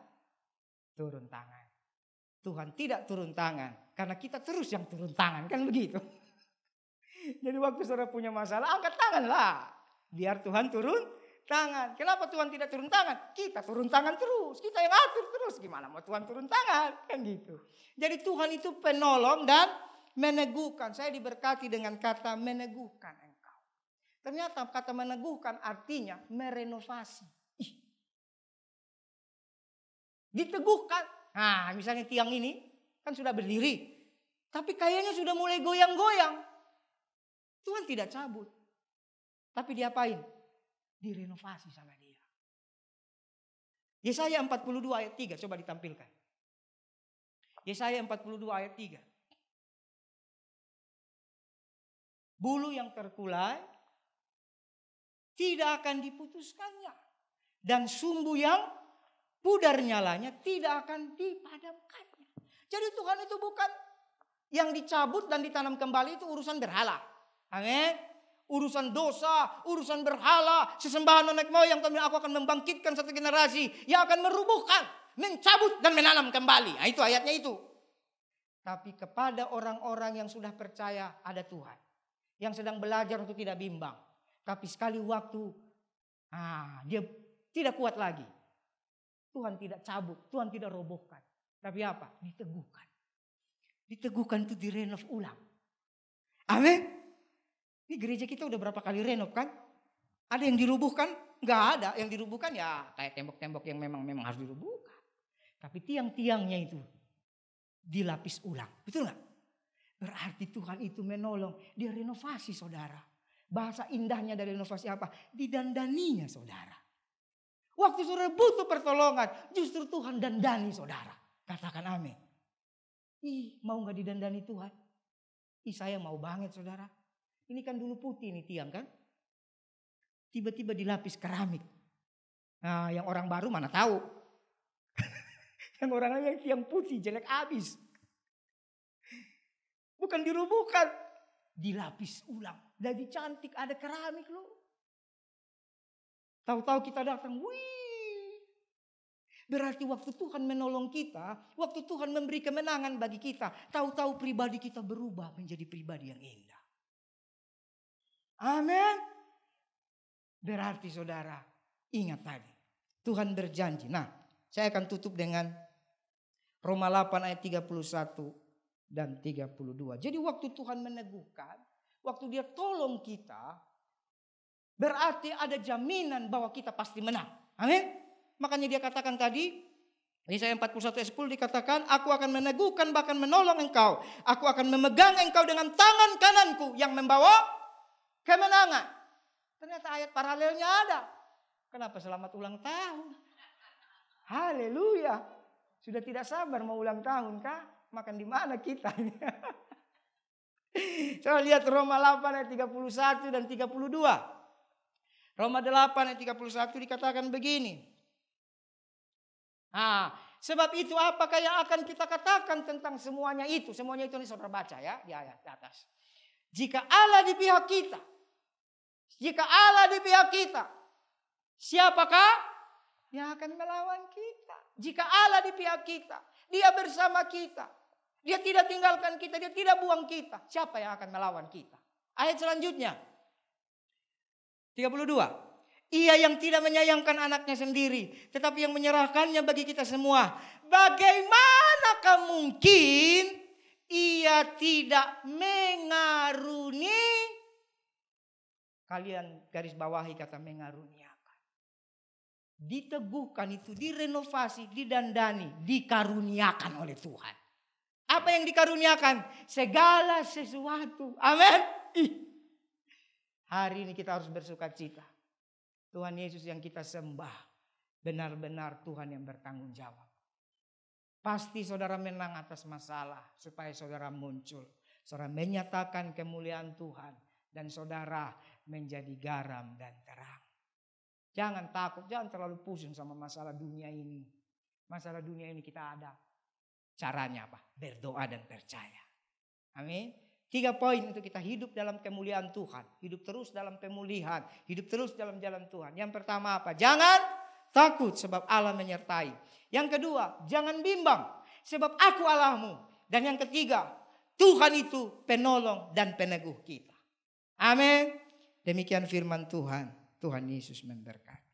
turun tangan. Tuhan tidak turun tangan karena kita terus yang turun tangan, kan begitu. Jadi waktu saudara punya masalah angkat tangan lah. Biar Tuhan turun tangan. Kenapa Tuhan tidak turun tangan? Kita turun tangan terus. Kita yang atur terus. Gimana mau Tuhan turun tangan? Kan gitu. Jadi Tuhan itu penolong dan meneguhkan. Saya diberkati dengan kata meneguhkan engkau. Ternyata kata meneguhkan artinya merenovasi. Diteguhkan. Nah misalnya tiang ini kan sudah berdiri. Tapi kayaknya sudah mulai goyang-goyang. Tuhan tidak cabut. Tapi diapain? Direnovasi sama dia. Yesaya 42 ayat 3 coba ditampilkan. Yesaya 42 ayat 3. Bulu yang terkulai tidak akan diputuskannya. Dan sumbu yang pudar nyalanya tidak akan dipadamkannya. Jadi Tuhan itu bukan yang dicabut dan ditanam kembali itu urusan berhala. Amin. Urusan dosa, urusan berhala, sesembahan nenek moyang, tapi aku akan membangkitkan satu generasi yang akan merubuhkan, mencabut dan menanam kembali. Nah, itu ayatnya itu. Tapi kepada orang-orang yang sudah percaya ada Tuhan, yang sedang belajar untuk tidak bimbang, tapi sekali waktu dia tidak kuat lagi, Tuhan tidak cabut, Tuhan tidak robohkan, tapi apa? Diteguhkan. Diteguhkan itu direnov ulang. Amin. Ini gereja kita udah berapa kali renov kan? Ada yang dirubuhkan? Enggak ada. Yang dirubuhkan ya kayak tembok-tembok yang memang harus dirubuhkan. Tapi tiang-tiangnya itu dilapis ulang. Betul gak? Berarti Tuhan itu menolong. Dia renovasi saudara. Bahasa indahnya dari renovasi apa? Didandaninya saudara. Waktu saudara butuh pertolongan, justru Tuhan dandani saudara. Katakan amin. Mau gak didandani Tuhan? Saya mau banget saudara. Ini kan dulu putih nih tiang kan. Tiba-tiba dilapis keramik. Nah yang orang baru mana tahu. Yang orang yang tiang putih jelek abis. Bukan dirubuhkan. Dilapis ulang. Jadi cantik ada keramik loh. Tahu-tahu kita datang. Wih. Berarti waktu Tuhan menolong kita. Waktu Tuhan memberi kemenangan bagi kita. Tahu-tahu pribadi kita berubah menjadi pribadi yang indah. Amin. Berarti saudara ingat tadi. Tuhan berjanji. Nah saya akan tutup dengan Roma 8 ayat 31 dan 32. Jadi waktu Tuhan meneguhkan. Waktu dia tolong kita. Berarti ada jaminan bahwa kita pasti menang. Amin. Makanya dia katakan tadi. Yesaya 41 ayat 10 dikatakan. Aku akan meneguhkan bahkan menolong engkau. Aku akan memegang engkau dengan tangan kananku yang membawa kemenangan. Ternyata ayat paralelnya ada. Kenapa selamat ulang tahun? Haleluya. Sudah tidak sabar mau ulang tahun kah? Makan di mana kita ini? Coba lihat Roma 8 ayat 31 dan 32. Roma 8 ayat 31 dikatakan begini. Sebab itu apakah yang akan kita katakan tentang semuanya itu? Semuanya itu ini saudara baca ya di ayat di atas. Jika Allah di pihak kita. Jika Allah di pihak kita. Siapakah yang akan melawan kita? Jika Allah di pihak kita. Dia bersama kita. Dia tidak tinggalkan kita. Dia tidak buang kita. Siapa yang akan melawan kita? Ayat selanjutnya. 32. Ia yang tidak menyayangkan anaknya sendiri. Tetapi yang menyerahkannya bagi kita semua. Bagaimanakah mungkin ia tidak mengaruni. Kalian garis bawahi kata mengaruniakan. Diteguhkan itu, direnovasi, didandani, dikaruniakan oleh Tuhan. Apa yang dikaruniakan? Segala sesuatu. Amin. Hari ini kita harus bersuka cita. Tuhan Yesus yang kita sembah. Benar-benar Tuhan yang bertanggung jawab. Pasti saudara menang atas masalah. Supaya saudara muncul. Saudara menyatakan kemuliaan Tuhan. Dan saudara menjadi garam dan terang. Jangan takut. Jangan terlalu pusing sama masalah dunia ini. Masalah dunia ini kita ada. Caranya apa? Berdoa dan percaya. Amin. 3 poin untuk kita hidup dalam kemuliaan Tuhan. Hidup terus dalam pemulihan. Hidup terus dalam jalan Tuhan. Yang pertama apa? Jangan takut sebab Allah menyertai. Yang kedua, jangan bimbang sebab aku Allahmu. Dan yang ketiga, Tuhan itu penolong dan peneguh kita. Amin. Demikian firman Tuhan. Tuhan Yesus memberkati.